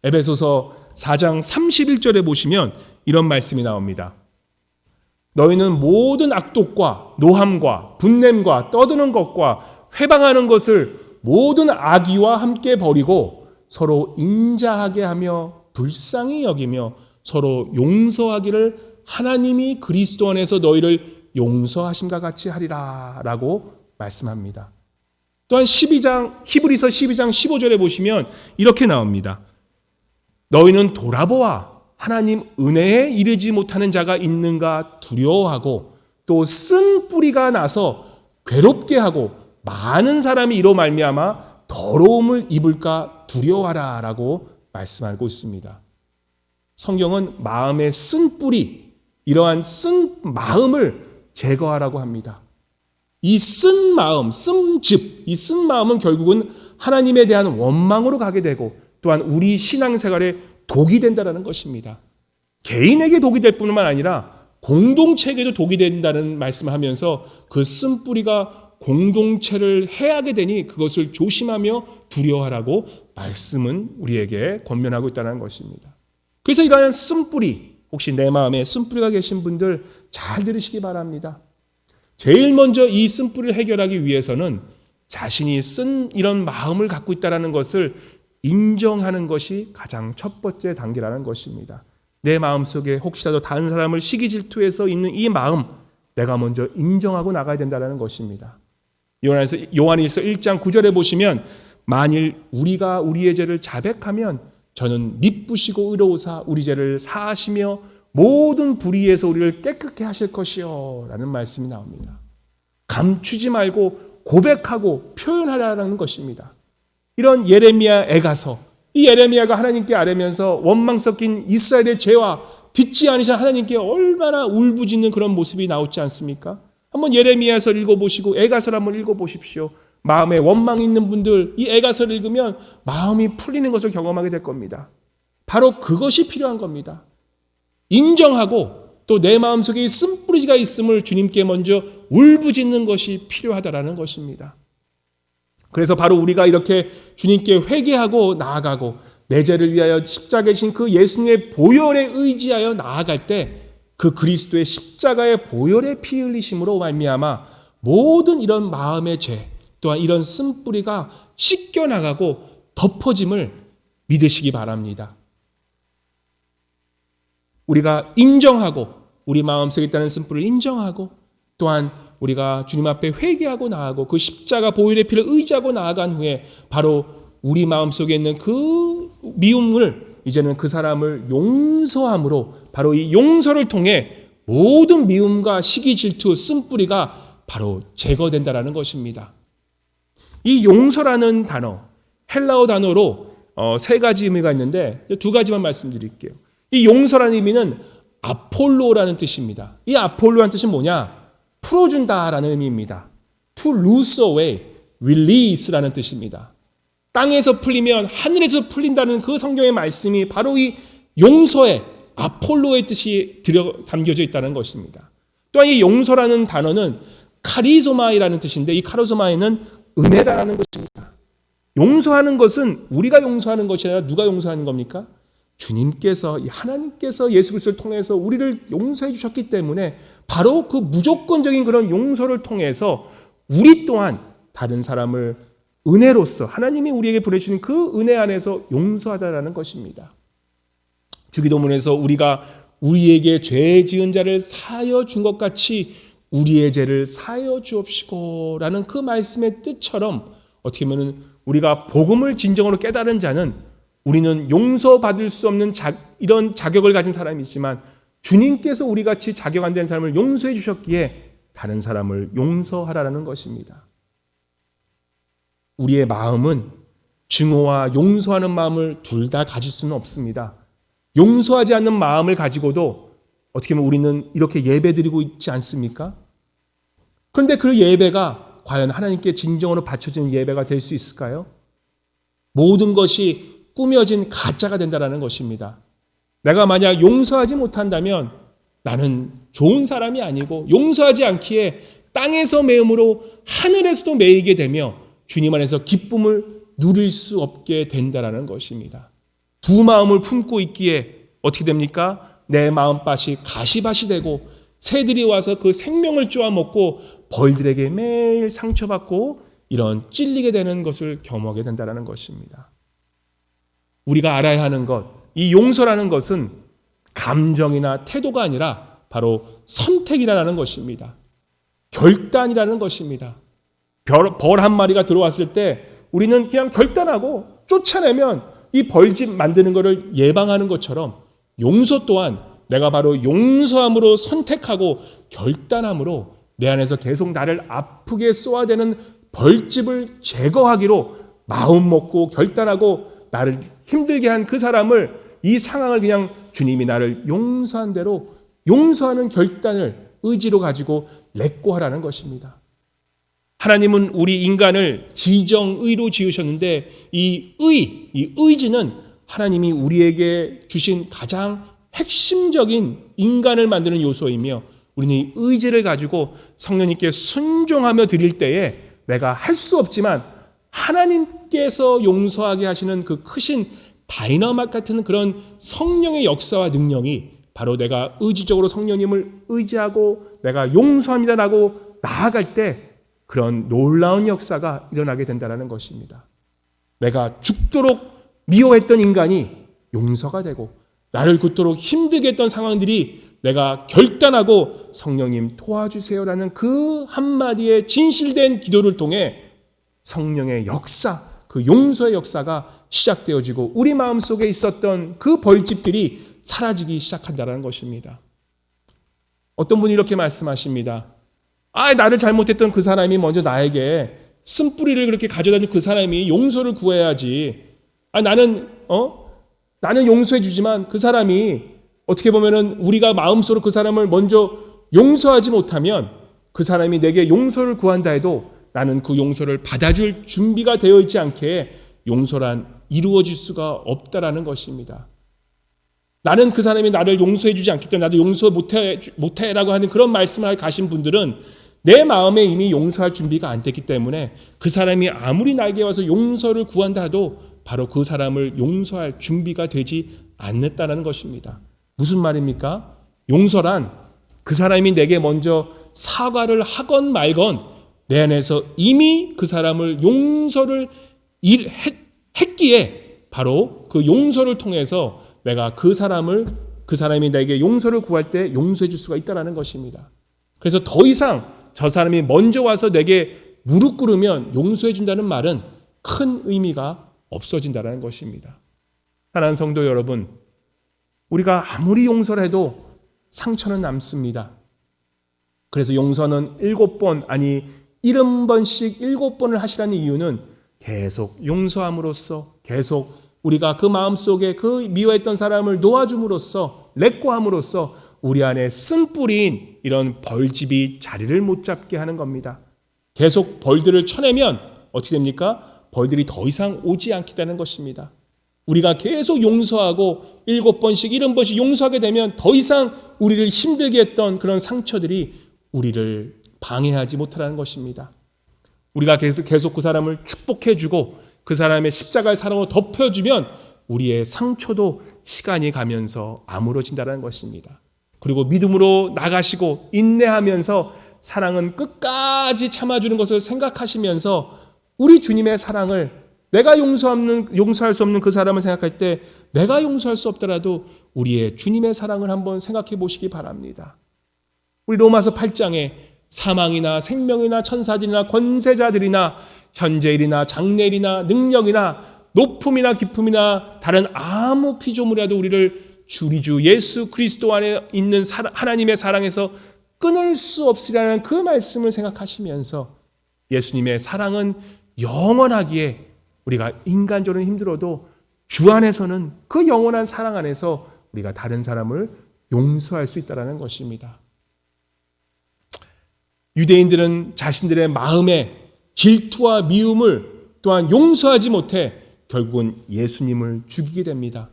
에베소서 4장 31절에 보시면 이런 말씀이 나옵니다. 너희는 모든 악독과 노함과 분냄과 떠드는 것과 회방하는 것을 모든 악의와 함께 버리고 서로 인자하게 하며 불쌍히 여기며 서로 용서하기를 하나님이 그리스도 안에서 너희를 용서하심과 같이 하리라 라고 말씀합니다. 또한 히브리서 12장 15절에 보시면 이렇게 나옵니다. 너희는 돌아보아 하나님 은혜에 이르지 못하는 자가 있는가 두려워하고 또 쓴 뿌리가 나서 괴롭게 하고 많은 사람이 이로 말미암아 더러움을 입을까 두려워하라 라고 말씀하고 있습니다. 성경은 마음의 쓴 뿌리, 이러한 쓴 마음을 제거하라고 합니다. 이 쓴 마음, 쓴즙, 이 쓴 마음은 결국은 하나님에 대한 원망으로 가게 되고 또한 우리 신앙생활에 독이 된다는 것입니다. 개인에게 독이 될 뿐만 아니라 공동체에게도 독이 된다는 말씀을 하면서 그 쓴 뿌리가 공동체를 해하게 되니 그것을 조심하며 두려워하라고 말씀은 우리에게 권면하고 있다는 것입니다. 그래서 이러한 쓴뿌리, 혹시 내 마음에 쓴뿌리가 계신 분들 잘 들으시기 바랍니다. 제일 먼저 이 쓴뿌리를 해결하기 위해서는 자신이 쓴 이런 마음을 갖고 있다는 것을 인정하는 것이 가장 첫 번째 단계라는 것입니다. 내 마음속에 혹시라도 다른 사람을 시기 질투해서 있는 이 마음, 내가 먼저 인정하고 나가야 된다는 것입니다. 요한일서 1장 9절에 보시면 만일 우리가 우리의 죄를 자백하면 저는 미쁘시고 의로우사 우리 죄를 사하시며 모든 불의에서 우리를 깨끗게 하실 것이요 라는 말씀이 나옵니다. 감추지 말고 고백하고 표현하라는 것입니다. 이런 예레미야 애가서, 이 예레미야가 하나님께 아뢰면서 원망 섞인 이스라엘의 죄와 듣지 않으신 하나님께 얼마나 울부짖는 그런 모습이 나오지 않습니까? 한번 예레미야서를 읽어보시고 애가서를 한번 읽어보십시오. 마음에 원망이 있는 분들 이 애가서를 읽으면 마음이 풀리는 것을 경험하게 될 겁니다. 바로 그것이 필요한 겁니다. 인정하고 또 내 마음속에 쓴뿌리가 있음을 주님께 먼저 울부짖는 것이 필요하다라는 것입니다. 그래서 바로 우리가 이렇게 주님께 회개하고 나아가고 내 죄를 위하여 십자가에 지신 그 예수님의 보혈에 의지하여 나아갈 때 그 그리스도의 십자가의 보혈의 피 흘리심으로 말미암아 모든 이런 마음의 죄 또한 이런 쓴뿌리가 씻겨나가고 덮어짐을 믿으시기 바랍니다. 우리가 인정하고 우리 마음속에 있다는 쓴뿌리를 인정하고 또한 우리가 주님 앞에 회개하고 나아가고 그 십자가 보혈의 피를 의지하고 나아간 후에 바로 우리 마음속에 있는 그 미움을 이제는 그 사람을 용서함으로 바로 이 용서를 통해 모든 미움과 시기 질투 쓴뿌리가 바로 제거된다라는 것입니다. 이 용서라는 단어, 헬라어 단어로 세 가지 의미가 있는데 두 가지만 말씀드릴게요. 이 용서라는 의미는 아폴로라는 뜻입니다. 이 아폴로라는 뜻은 뭐냐? 풀어준다라는 의미입니다. To loose away, release라는 뜻입니다. 땅에서 풀리면 하늘에서 풀린다는 그 성경의 말씀이 바로 이 용서의 아폴로의 뜻이 담겨져 있다는 것입니다. 또한 이 용서라는 단어는 카리소마이라는 뜻인데 이 카리소마이는 은혜라는 것입니다. 용서하는 것은 우리가 용서하는 것이 아니라 누가 용서하는 겁니까? 주님께서 하나님께서 예수 그리스도를 통해서 우리를 용서해 주셨기 때문에 바로 그 무조건적인 그런 용서를 통해서 우리 또한 다른 사람을 은혜로서 하나님이 우리에게 보내주신 그 은혜 안에서 용서하다라는 것입니다. 주기도문에서 우리가 우리에게 죄 지은 자를 사하여 준 것 같이 우리의 죄를 사하여 주옵시고 라는 그 말씀의 뜻처럼 어떻게 보면 우리가 복음을 진정으로 깨달은 자는 우리는 용서받을 수 없는 이런 자격을 가진 사람이지만 주님께서 우리같이 자격 안 된 사람을 용서해 주셨기에 다른 사람을 용서하라는 것입니다. 우리의 마음은 증오와 용서하는 마음을 둘 다 가질 수는 없습니다. 용서하지 않는 마음을 가지고도 어떻게 보면 우리는 이렇게 예배드리고 있지 않습니까? 그런데 그 예배가 과연 하나님께 진정으로 바쳐지는 예배가 될 수 있을까요? 모든 것이 꾸며진 가짜가 된다는 것입니다. 내가 만약 용서하지 못한다면 나는 좋은 사람이 아니고 용서하지 않기에 땅에서 매음으로 하늘에서도 매이게 되며 주님 안에서 기쁨을 누릴 수 없게 된다는 것입니다. 두 마음을 품고 있기에 어떻게 됩니까? 내 마음밭이 가시밭이 되고 새들이 와서 그 생명을 쪼아먹고 벌들에게 매일 상처받고 이런 찔리게 되는 것을 경험하게 된다는 것입니다. 우리가 알아야 하는 것, 이 용서라는 것은 감정이나 태도가 아니라 바로 선택이라는 것입니다. 결단이라는 것입니다. 벌 한 마리가 들어왔을 때 우리는 그냥 결단하고 쫓아내면 이 벌집 만드는 것을 예방하는 것처럼 용서 또한 내가 바로 용서함으로 선택하고 결단함으로 내 안에서 계속 나를 아프게 쏘아대는 벌집을 제거하기로 마음 먹고 결단하고 나를 힘들게 한 그 사람을, 이 상황을 그냥 주님이 나를 용서한 대로 용서하는 결단을 의지로 가지고 렛고하라는 것입니다. 하나님은 우리 인간을 지정의로 지으셨는데 이 의지는 하나님이 우리에게 주신 가장 핵심적인 인간을 만드는 요소이며, 우리는 이 의지를 가지고 성령님께 순종하며 드릴 때에 내가 할 수 없지만 하나님께서 용서하게 하시는 그 크신 다이너마이트 같은 그런 성령의 역사와 능력이 바로 내가 의지적으로 성령님을 의지하고 내가 용서합니다라고 나아갈 때 그런 놀라운 역사가 일어나게 된다는 것입니다. 내가 죽도록 미워했던 인간이 용서가 되고 나를 굳도록 힘들게 했던 상황들이 내가 결단하고 성령님 도와주세요라는 그 한마디의 진실된 기도를 통해 성령의 역사, 그 용서의 역사가 시작되어지고 우리 마음속에 있었던 그 벌집들이 사라지기 시작한다는 것입니다. 어떤 분이 이렇게 말씀하십니다. 나를 잘못했던 그 사람이 먼저 나에게 쓴뿌리를 그렇게 가져다준 그 사람이 용서를 구해야지. 나는 용서해 주지만 그 사람이 어떻게 보면은 우리가 마음속으로 그 사람을 먼저 용서하지 못하면 그 사람이 내게 용서를 구한다 해도 나는 그 용서를 받아줄 준비가 되어 있지 않게 용서란 이루어질 수가 없다라는 것입니다. 나는 그 사람이 나를 용서해 주지 않기 때문에 나도 용서 못해라고 하는 그런 말씀을 가신 분들은 내 마음에 이미 용서할 준비가 안 됐기 때문에 그 사람이 아무리 나에게 와서 용서를 구한다 해도 바로 그 사람을 용서할 준비가 되지 않았다는 것입니다. 무슨 말입니까? 용서란 그 사람이 내게 먼저 사과를 하건 말건 내 안에서 이미 그 사람을 용서를 했기에 바로 그 용서를 통해서 내가 그 사람이 내게 용서를 구할 때 용서해 줄 수가 있다는 것입니다. 그래서 더 이상 저 사람이 먼저 와서 내게 무릎 꿇으면 용서해 준다는 말은 큰 의미가 없어진다는 것입니다. 사랑하는 성도 여러분, 우리가 아무리 용서를 해도 상처는 남습니다. 그래서 용서는 7번 아니 70번씩 7번을 하시라는 이유는 계속 용서함으로써 계속 우리가 그 마음속에 그 미워했던 사람을 놓아줌으로써 렛고함으로써 우리 안에 쓴뿌리인 이런 벌집이 자리를 못 잡게 하는 겁니다. 계속 벌들을 쳐내면 어떻게 됩니까? 벌들이 더 이상 오지 않겠다는 것입니다. 우리가 계속 용서하고 7번씩 70번씩 용서하게 되면 더 이상 우리를 힘들게 했던 그런 상처들이 우리를 방해하지 못하라는 것입니다. 우리가 계속 그 사람을 축복해주고 그 사람의 십자가의 사랑으로 덮여주면 우리의 상처도 시간이 가면서 아물어진다는 것입니다. 그리고 믿음으로 나가시고 인내하면서 사랑은 끝까지 참아주는 것을 생각하시면서 우리 주님의 사랑을 내가 용서할 수 없는 그 사람을 생각할 때 내가 용서할 수 없더라도 우리의 주님의 사랑을 한번 생각해 보시기 바랍니다. 우리 로마서 8장에 사망이나 생명이나 천사들이나 권세자들이나 현재일이나 장래일이나 능력이나 높음이나 깊음이나 다른 아무 피조물이라도 우리를 우리 주 예수 그리스도 안에 있는 하나님의 사랑에서 끊을 수 없으리라는 그 말씀을 생각하시면서 예수님의 사랑은 영원하기에 우리가 인간적으로 힘들어도 주 안에서는 그 영원한 사랑 안에서 우리가 다른 사람을 용서할 수 있다는 것입니다. 유대인들은 자신들의 마음에 질투와 미움을 또한 용서하지 못해 결국은 예수님을 죽이게 됩니다.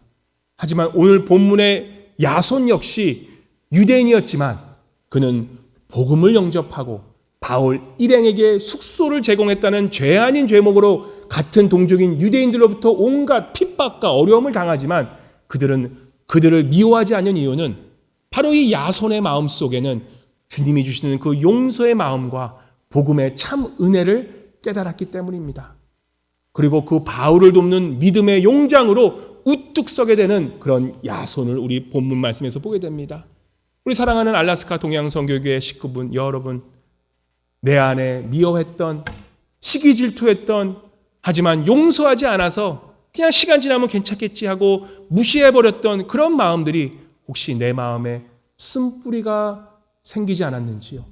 하지만 오늘 본문의 야손 역시 유대인이었지만 그는 복음을 영접하고 바울 일행에게 숙소를 제공했다는 죄 아닌 죄목으로 같은 동족인 유대인들로부터 온갖 핍박과 어려움을 당하지만 그들을 미워하지 않는 이유는 바로 이 야손의 마음 속에는 주님이 주시는 그 용서의 마음과 복음의 참 은혜를 깨달았기 때문입니다. 그리고 그 바울을 돕는 믿음의 용장으로 우뚝 서게 되는 그런 야손을 우리 본문 말씀에서 보게 됩니다. 우리 사랑하는 알라스카 동양선교교회 식구분 여러분, 내 안에 미워했던 시기 질투했던 하지만 용서하지 않아서 그냥 시간 지나면 괜찮겠지 하고 무시해버렸던 그런 마음들이 혹시 내 마음에 쓴뿌리가 생기지 않았는지요?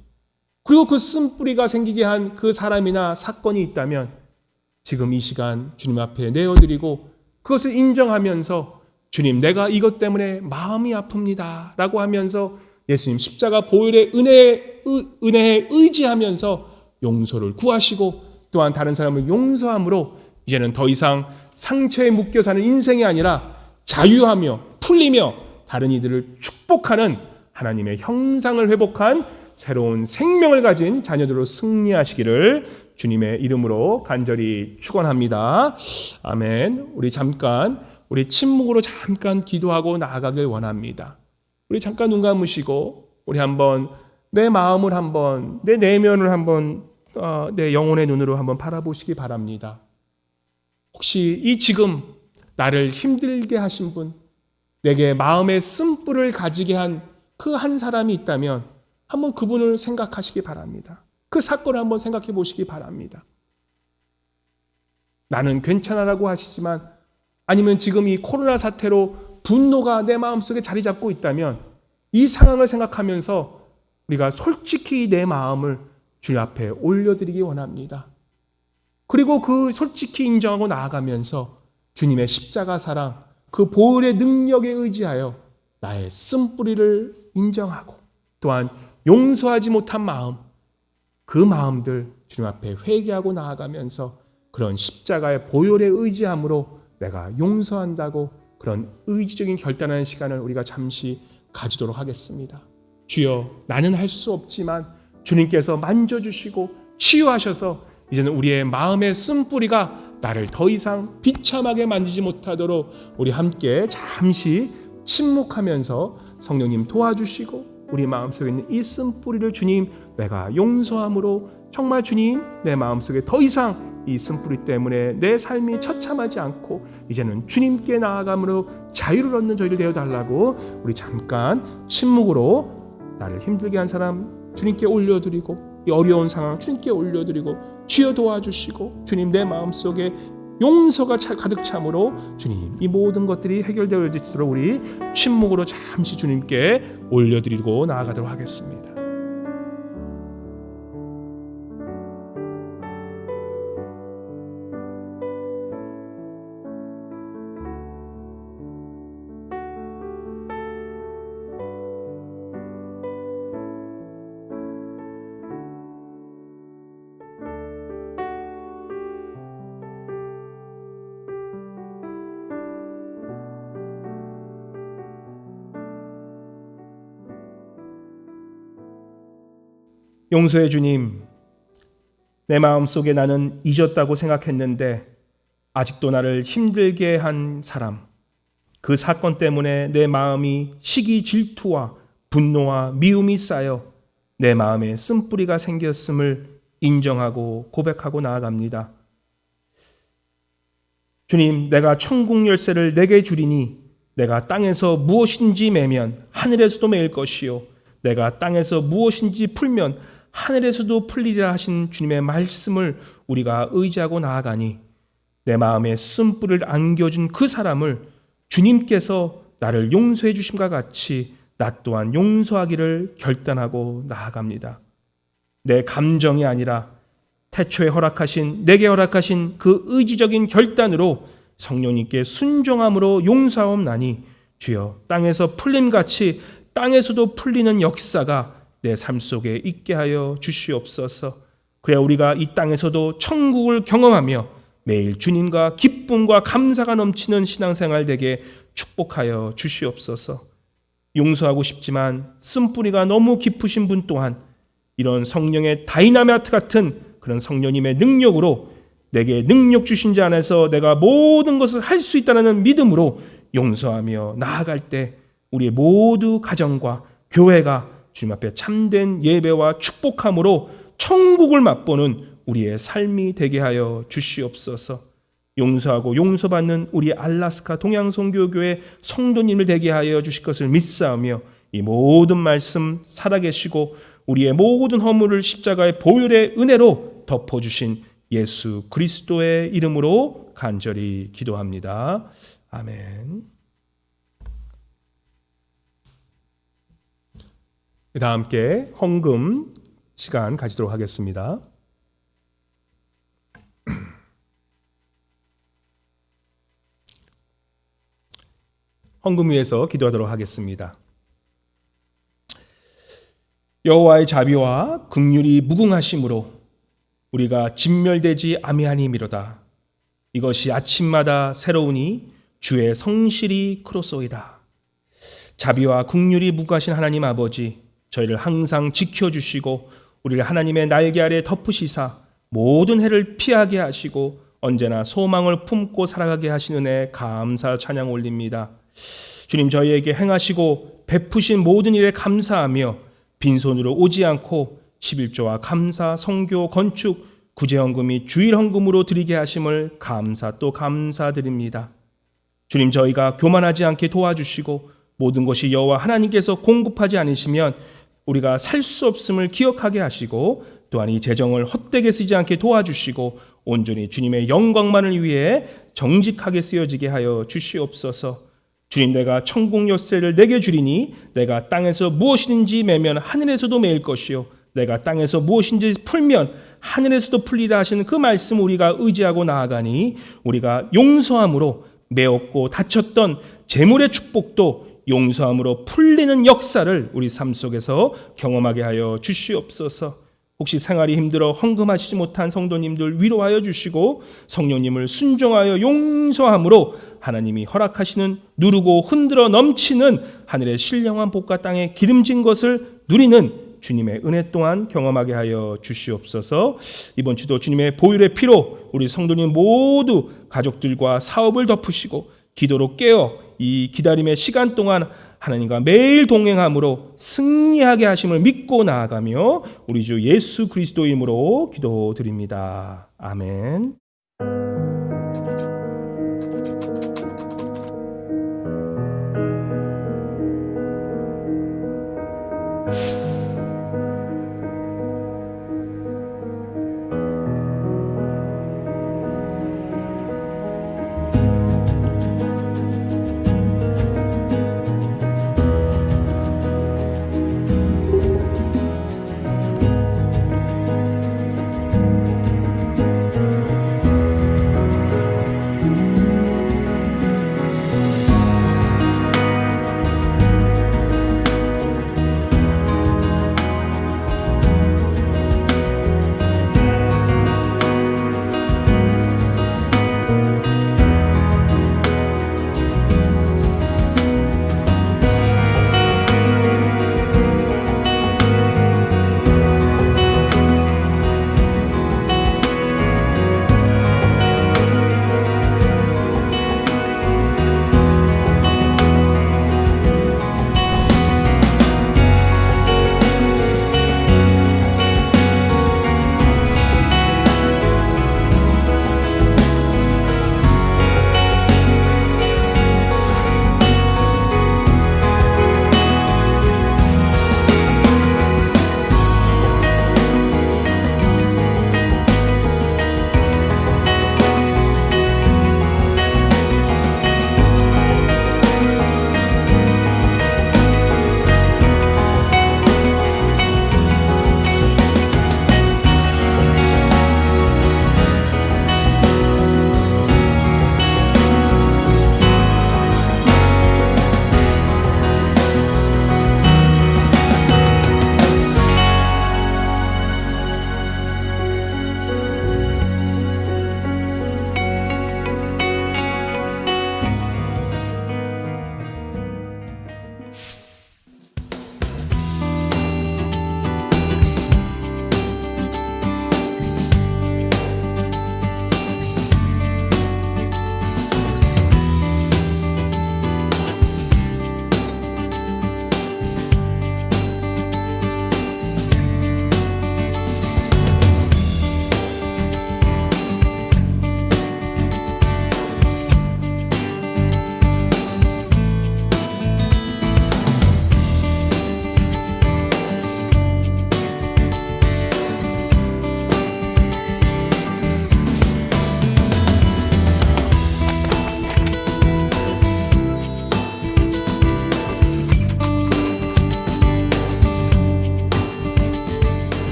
그리고 그 쓴뿌리가 생기게 한 그 사람이나 사건이 있다면 지금 이 시간 주님 앞에 내어드리고 그것을 인정하면서 주님, 내가 이것 때문에 마음이 아픕니다 라고 하면서 예수님 십자가 보혈의 은혜에 의지하면서 용서를 구하시고 또한 다른 사람을 용서함으로 이제는 더 이상 상처에 묶여 사는 인생이 아니라 자유하며 풀리며 다른 이들을 축복하는 하나님의 형상을 회복한 새로운 생명을 가진 자녀들로 승리하시기를 주님의 이름으로 간절히 축원합니다. 아멘. 우리 침묵으로 잠깐 기도하고 나아가길 원합니다. 우리 잠깐 눈 감으시고 우리 한번 내 마음을 한번 내 내면을 한번 내 영혼의 눈으로 한번 바라보시기 바랍니다. 혹시 이 지금 나를 힘들게 하신 분, 내게 마음의 쓴불을 가지게 한 그 한 사람이 있다면 한번 그분을 생각하시기 바랍니다. 그 사건을 한번 생각해 보시기 바랍니다. 나는 괜찮아라고 하시지만 아니면 지금 이 코로나 사태로 분노가 내 마음속에 자리 잡고 있다면 이 상황을 생각하면서 우리가 솔직히 내 마음을 주님 앞에 올려드리기 원합니다. 그리고 그 솔직히 인정하고 나아가면서 주님의 십자가 사랑, 그 보혈의 능력에 의지하여 나의 쓴뿌리를 인정하고 또한 용서하지 못한 마음, 그 마음들 주님 앞에 회개하고 나아가면서 그런 십자가의 보혈에 의지함으로 내가 용서한다고 그런 의지적인 결단하는 시간을 우리가 잠시 가지도록 하겠습니다. 주여, 나는 할 수 없지만 주님께서 만져주시고 치유하셔서 이제는 우리의 마음의 쓴뿌리가 나를 더 이상 비참하게 만지지 못하도록 우리 함께 잠시 침묵하면서 성령님 도와주시고 우리 마음속에 있는 이 쓴뿌리를 주님, 내가 용서함으로 정말 주님, 내 마음속에 더 이상 이 쓴뿌리 때문에 내 삶이 처참하지 않고 이제는 주님께 나아감으로 자유를 얻는 저희를 되어달라고 우리 잠깐 침묵으로 나를 힘들게 한 사람 주님께 올려드리고 이 어려운 상황 주님께 올려드리고 주여 도와주시고 주님, 내 마음속에 용서가 가득 참으로 주님, 이 모든 것들이 해결되어지도록 우리 침묵으로 잠시 주님께 올려드리고 나아가도록 하겠습니다. 용서해 주님, 내 마음속에 나는 잊었다고 생각했는데 아직도 나를 힘들게 한 사람, 그 사건 때문에 내 마음이 시기, 질투와 분노와 미움이 쌓여 내 마음에 쓴뿌리가 생겼음을 인정하고 고백하고 나아갑니다. 주님, 내가 천국 열쇠를 내게 주리니 내가 땅에서 무엇인지 매면 하늘에서도 매일 것이요 내가 땅에서 무엇인지 풀면 하늘에서도 풀리리라 하신 주님의 말씀을 우리가 의지하고 나아가니 내 마음에 쓴뿌리를 안겨준 그 사람을 주님께서 나를 용서해 주심과 같이 나 또한 용서하기를 결단하고 나아갑니다. 내 감정이 아니라 태초에 내게 허락하신 그 의지적인 결단으로 성령님께 순종함으로 용서하옵나니 주여, 땅에서 풀림같이 땅에서도 풀리는 역사가 내 삶 속에 있게 하여 주시옵소서. 그래야 우리가 이 땅에서도 천국을 경험하며 매일 주님과 기쁨과 감사가 넘치는 신앙생활 되게 축복하여 주시옵소서. 용서하고 싶지만 쓴뿌리가 너무 깊으신 분 또한 이런 성령의 다이나마이트 같은 그런 성령님의 능력으로 내게 능력 주신 자 안에서 내가 모든 것을 할 수 있다는 믿음으로 용서하며 나아갈 때 우리의 모두 가정과 교회가 주님 앞에 참된 예배와 축복함으로 천국을 맛보는 우리의 삶이 되게 하여 주시옵소서. 용서하고 용서받는 우리 알라스카 동양선교교회 성도님을 되게 하여 주실 것을 믿사오며 이 모든 말씀 살아계시고 우리의 모든 허물을 십자가의 보혈의 은혜로 덮어주신 예수 그리스도의 이름으로 간절히 기도합니다. 아멘. 다 함께 헌금 시간 가지도록 하겠습니다. 헌금 위에서 기도하도록 하겠습니다. 여호와의 자비와 긍휼이 무궁하심으로 우리가 진멸되지 아미하니미로다. 이것이 아침마다 새로우니 주의 성실이 크로소이다. 자비와 긍휼이 무궁하신 하나님 아버지, 저희를 항상 지켜주시고 우리를 하나님의 날개 아래 덮으시사 모든 해를 피하게 하시고 언제나 소망을 품고 살아가게 하시는 은혜 감사 찬양 올립니다. 주님, 저희에게 행하시고 베푸신 모든 일에 감사하며 빈손으로 오지 않고 11조와 감사, 성교, 건축, 구제헌금 및 주일헌금으로 드리게 하심을 감사 또 감사드립니다. 주님, 저희가 교만하지 않게 도와주시고 모든 것이 여호와 하나님께서 공급하지 않으시면 우리가 살 수 없음을 기억하게 하시고 또한 이 재정을 헛되게 쓰지 않게 도와주시고 온전히 주님의 영광만을 위해 정직하게 쓰여지게 하여 주시옵소서. 주님, 내가 천국 열쇠를 내게 주리니 내가 땅에서 무엇이든지 매면 하늘에서도 매일 것이요 내가 땅에서 무엇인지 풀면 하늘에서도 풀리라 하시는 그 말씀 우리가 의지하고 나아가니 우리가 용서함으로 매었고 다쳤던 재물의 축복도 용서함으로 풀리는 역사를 우리 삶 속에서 경험하게 하여 주시옵소서. 혹시 생활이 힘들어 헌금하시지 못한 성도님들 위로하여 주시고 성령님을 순종하여 용서함으로 하나님이 허락하시는 누르고 흔들어 넘치는 하늘의 신령한 복과 땅에 기름진 것을 누리는 주님의 은혜 또한 경험하게 하여 주시옵소서. 이번 주도 주님의 보혈의 피로 우리 성도님 모두 가족들과 사업을 덮으시고 기도로 깨어 이 기다림의 시간 동안 하나님과 매일 동행함으로 승리하게 하심을 믿고 나아가며 우리 주 예수 그리스도 이름으로 기도드립니다. 아멘.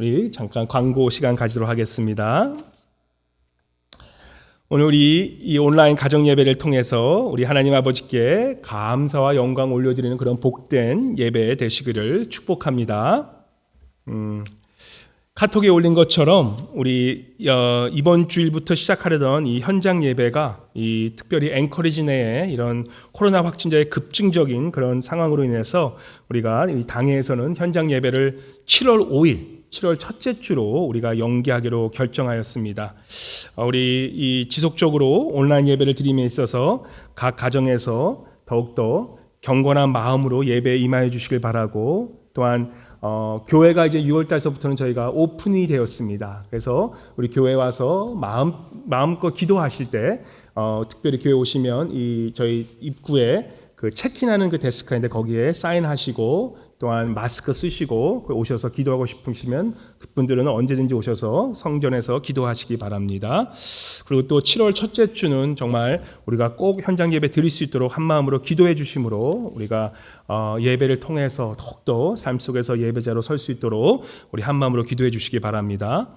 우리 잠깐 광고 시간 가지도록 하겠습니다. 오늘 우리 이 온라인 가정 예배를 통해서 우리 하나님 아버지께 감사와 영광 올려드리는 그런 복된 예배 되시기를 축복합니다. 카톡에 올린 것처럼 우리 이번 주일부터 시작하려던 이 현장 예배가 이 특별히 앵커리지 내에 이런 코로나 확진자의 급증적인 그런 상황으로 인해서 우리가 이 당회에서는 현장 예배를 7월 5일 7월 첫째 주로 우리가 연기하기로 결정하였습니다. 우리 이 지속적으로 온라인 예배를 드림에 있어서 각 가정에서 더욱더 경건한 마음으로 예배에 임하여 주시길 바라고, 또한 교회가 이제 6월 달서부터는 저희가 오픈이 되었습니다. 그래서 우리 교회 와서 마음껏 기도하실 때 특별히 교회 오시면 이 저희 입구에 그 체크인하는 그 데스크가 있는데 거기에 사인하시고 또한 마스크 쓰시고 오셔서 기도하고 싶으시면 그분들은 언제든지 오셔서 성전에서 기도하시기 바랍니다. 그리고 또 7월 첫째 주는 정말 우리가 꼭 현장 예배 드릴 수 있도록 한 마음으로 기도해 주심으로 우리가 예배를 통해서 더욱더 삶 속에서 예배자로 설 수 있도록 우리 한 마음으로 기도해 주시기 바랍니다.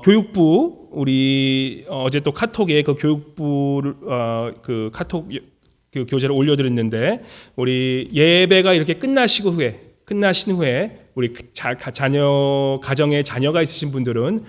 교육부 우리 어제 또 카톡에 그 교육부 그 카톡 그 교재를 올려드렸는데, 우리 예배가 이렇게 끝나신 후에 우리 가정에 자녀가 있으신 분들은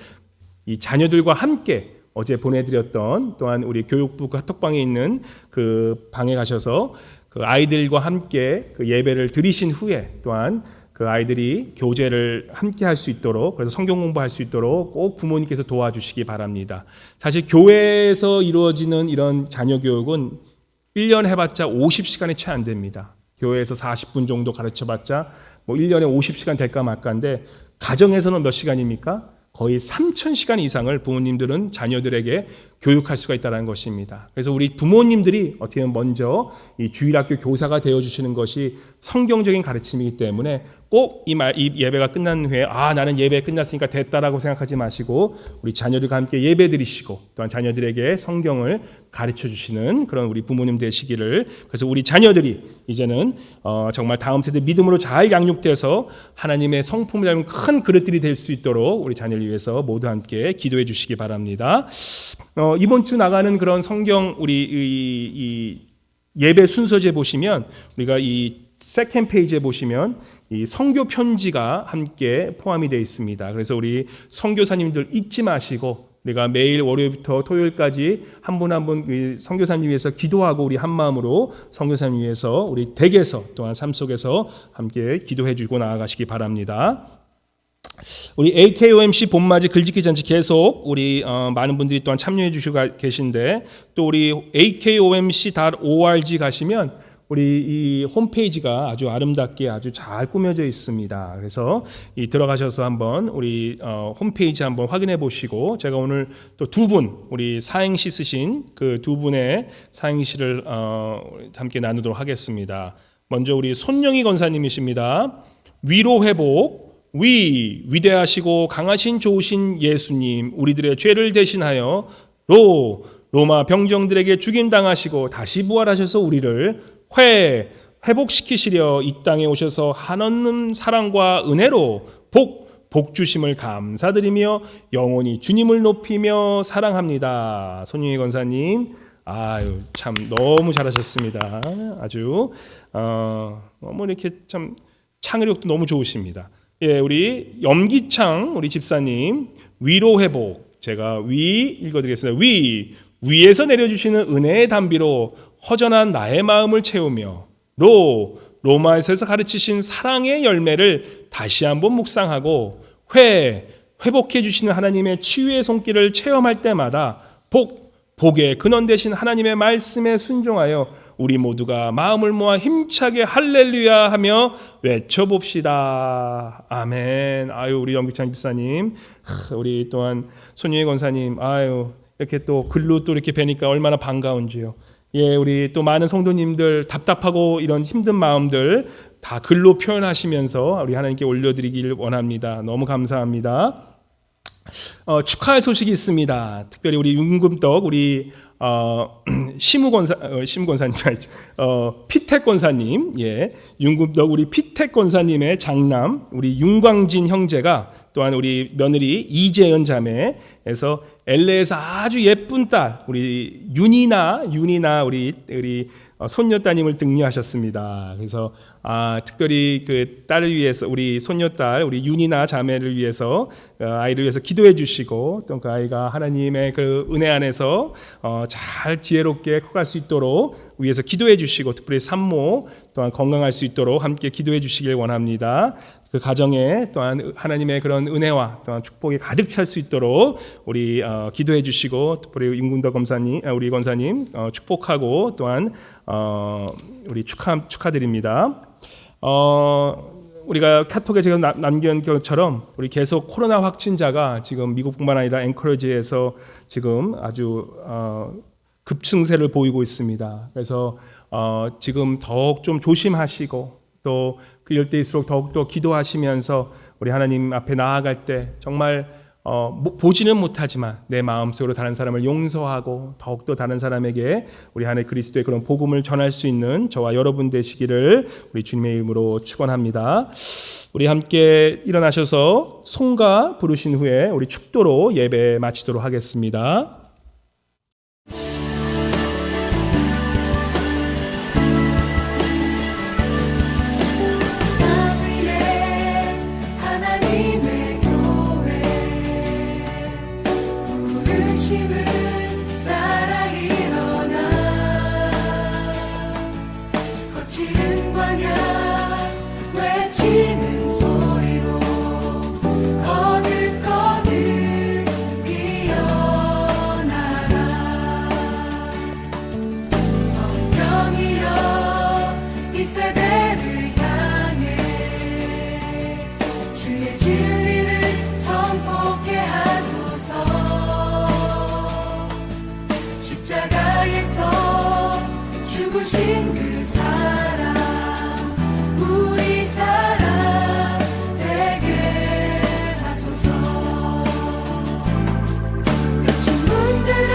이 자녀들과 함께 어제 보내드렸던, 또한 우리 교육부 카톡방에 있는 그 방에 가셔서 그 아이들과 함께 그 예배를 드리신 후에 또한 그 아이들이 교재를 함께 할 수 있도록, 그래서 성경 공부할 수 있도록 꼭 부모님께서 도와주시기 바랍니다. 사실 교회에서 이루어지는 이런 자녀 교육은 1년 해봤자 50시간이 채 안 됩니다. 교회에서 40분 정도 가르쳐봤자 뭐 1년에 50시간 될까 말까인데, 가정에서는 몇 시간입니까? 거의 3,000시간 이상을 부모님들은 자녀들에게 교육할 수가 있다는 것입니다. 그래서 우리 부모님들이 어떻게 보면 먼저 이 주일학교 교사가 되어주시는 것이 성경적인 가르침이기 때문에 꼭 이 예배가 끝난 후에 나는 예배 끝났으니까 됐다라고 생각하지 마시고 우리 자녀들과 함께 예배 드리시고 또한 자녀들에게 성경을 가르쳐 주시는 그런 우리 부모님 되시기를, 그래서 우리 자녀들이 이제는 정말 다음 세대 믿음으로 잘 양육돼서 하나님의 성품을 닮은 큰 그릇들이 될 수 있도록 우리 자녀를 위해서 모두 함께 기도해 주시기 바랍니다. 이번 주 나가는 그런 성경 우리 이 예배 순서지에 보시면 우리가 이 세컨드 페이지에 보시면 이 선교 편지가 함께 포함이 되어 있습니다. 그래서 우리 선교사님들 잊지 마시고 우리가 매일 월요일부터 토요일까지 한 분 한 분 선교사님 위해서 기도하고 우리 한 마음으로 선교사님 위해서 우리 댁에서 또한 삶 속에서 함께 기도해 주고 나아가시기 바랍니다. 우리 AKOMC 봄맞이 글짓기 잔치 계속 우리 많은 분들이 또한 참여해 주시고 계신데, 또 우리 akomc.org 가시면 우리 이 홈페이지가 아주 아름답게 아주 잘 꾸며져 있습니다. 그래서 이 들어가셔서 한번 우리 홈페이지 한번 확인해 보시고, 제가 오늘 또 두 분 우리 사행시 쓰신 그 두 분의 사행시를 함께 나누도록 하겠습니다. 먼저 우리 손영희 권사님이십니다. 위로 회복. 위대하시고 강하신 좋으신 예수님, 우리들의 죄를 대신하여 로마 병정들에게 죽임당하시고 다시 부활하셔서 우리를 회복시키시려 이 땅에 오셔서 한없는 사랑과 은혜로 복 주심을 감사드리며 영원히 주님을 높이며 사랑합니다. 손영희 권사님, 참 너무 잘하셨습니다. 아주 너무 이렇게 참 창의력도 너무 좋으십니다. 예, 우리 염기창 우리 집사님, 위로 회복. 제가 읽어드리겠습니다. 위에서 내려주시는 은혜의 담비로 허전한 나의 마음을 채우며 로마에서 가르치신 사랑의 열매를 다시 한번 묵상하고 회복해 주시는 하나님의 치유의 손길을 체험할 때마다 복의 근원 되신 하나님의 말씀에 순종하여 우리 모두가 마음을 모아 힘차게 할렐루야 하며 외쳐봅시다. 아멘. 우리 염기창 집사님, 우리 또한 손유희 권사님, 이렇게 또 글로 또 이렇게 뵈니까 얼마나 반가운지요. 예, 우리 또 많은 성도님들 답답하고 이런 힘든 마음들 다 글로 표현하시면서 우리 하나님께 올려드리길 원합니다. 너무 감사합니다. 축하할 소식이 있습니다. 특별히 우리 윤금덕 우리 시무권사님, 피택 권사님, 예, 윤금덕 우리 피택 권사님의 장남 우리 윤광진 형제가 또한 우리 며느리 이재연 자매에서 LA에서 아주 예쁜 딸 우리 윤이나 우리 손녀따님을 등려하셨습니다. 그래서 특별히 그 딸을 위해서 우리 손녀딸 우리 윤이나 자매를 위해서 아이를 위해서 기도해 주시고 또 그 아이가 하나님의 그 은혜 안에서 잘 지혜롭게 커갈 수 있도록 위해서 기도해 주시고 특별히 산모 또한 건강할 수 있도록 함께 기도해 주시길 원합니다. 그 가정에 또한 하나님의 그런 은혜와 또한 축복이 가득 찰 수 있도록 우리 기도해 주시고 특별히 임군덕 검사님 우리 권사님 축복하고 또한 우리 축하드립니다. 우리가 카톡에 제가 남긴 것처럼 우리 계속 코로나 확진자가 지금 미국뿐만 아니라 앵커리지에서 지금 아주 급증세를 보이고 있습니다. 그래서 지금 더욱 좀 조심하시고 또 그럴 때일수록 더욱더 기도하시면서 우리 하나님 앞에 나아갈 때 정말 보지는 못하지만 내 마음속으로 다른 사람을 용서하고 더욱더 다른 사람에게 우리 하나님 그리스도의 그런 복음을 전할 수 있는 저와 여러분 되시기를 우리 주님의 이름으로 축원합니다. 우리 함께 일어나셔서 송가 부르신 후에 우리 축도로 예배 마치도록 하겠습니다. 죽으신 그 사랑 우리 사랑 되게 하소서. 주 문들아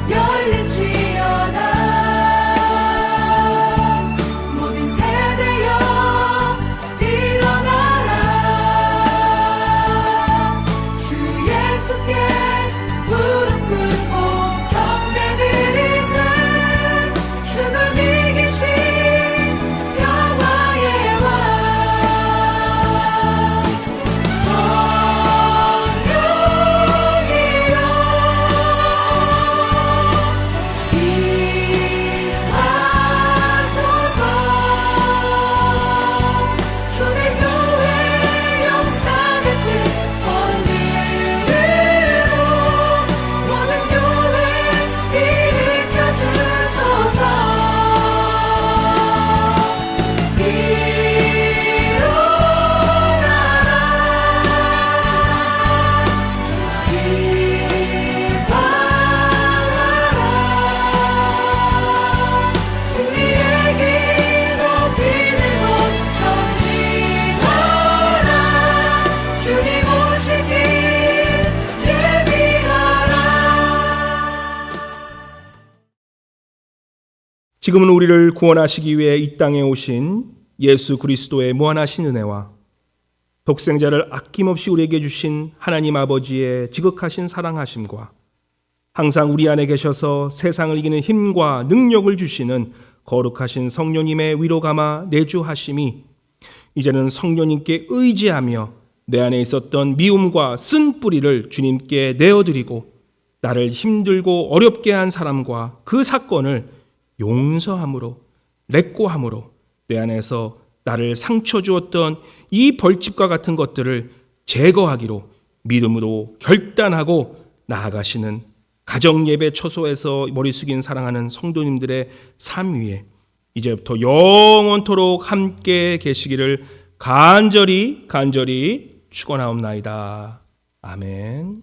열릴지어다. 모든 세대여 일어나라. 주 예수께 무릎 꿇고 경배드리세. 주는 이기신 영화의 왕 성령이여 임하소서. 초대교회 영상의 뜻 번들으로 모든 교회 일으켜 주소서. 지금은 우리를 구원하시기 위해 이 땅에 오신 예수 그리스도의 무한하신 은혜와 독생자를 아낌없이 우리에게 주신 하나님 아버지의 지극하신 사랑하심과 항상 우리 안에 계셔서 세상을 이기는 힘과 능력을 주시는 거룩하신 성령님의 위로감아 내주하심이 이제는 성령님께 의지하며 내 안에 있었던 미움과 쓴 뿌리를 주님께 내어드리고 나를 힘들고 어렵게 한 사람과 그 사건을 용서함으로 레꼬함으로 내 안에서 나를 상처 주었던 이 벌집과 같은 것들을 제거하기로 믿음으로 결단하고 나아가시는 가정예배 처소에서 머리 숙인 사랑하는 성도님들의 삶 위에 이제부터 영원토록 함께 계시기를 간절히 축원하옵나이다. 아멘.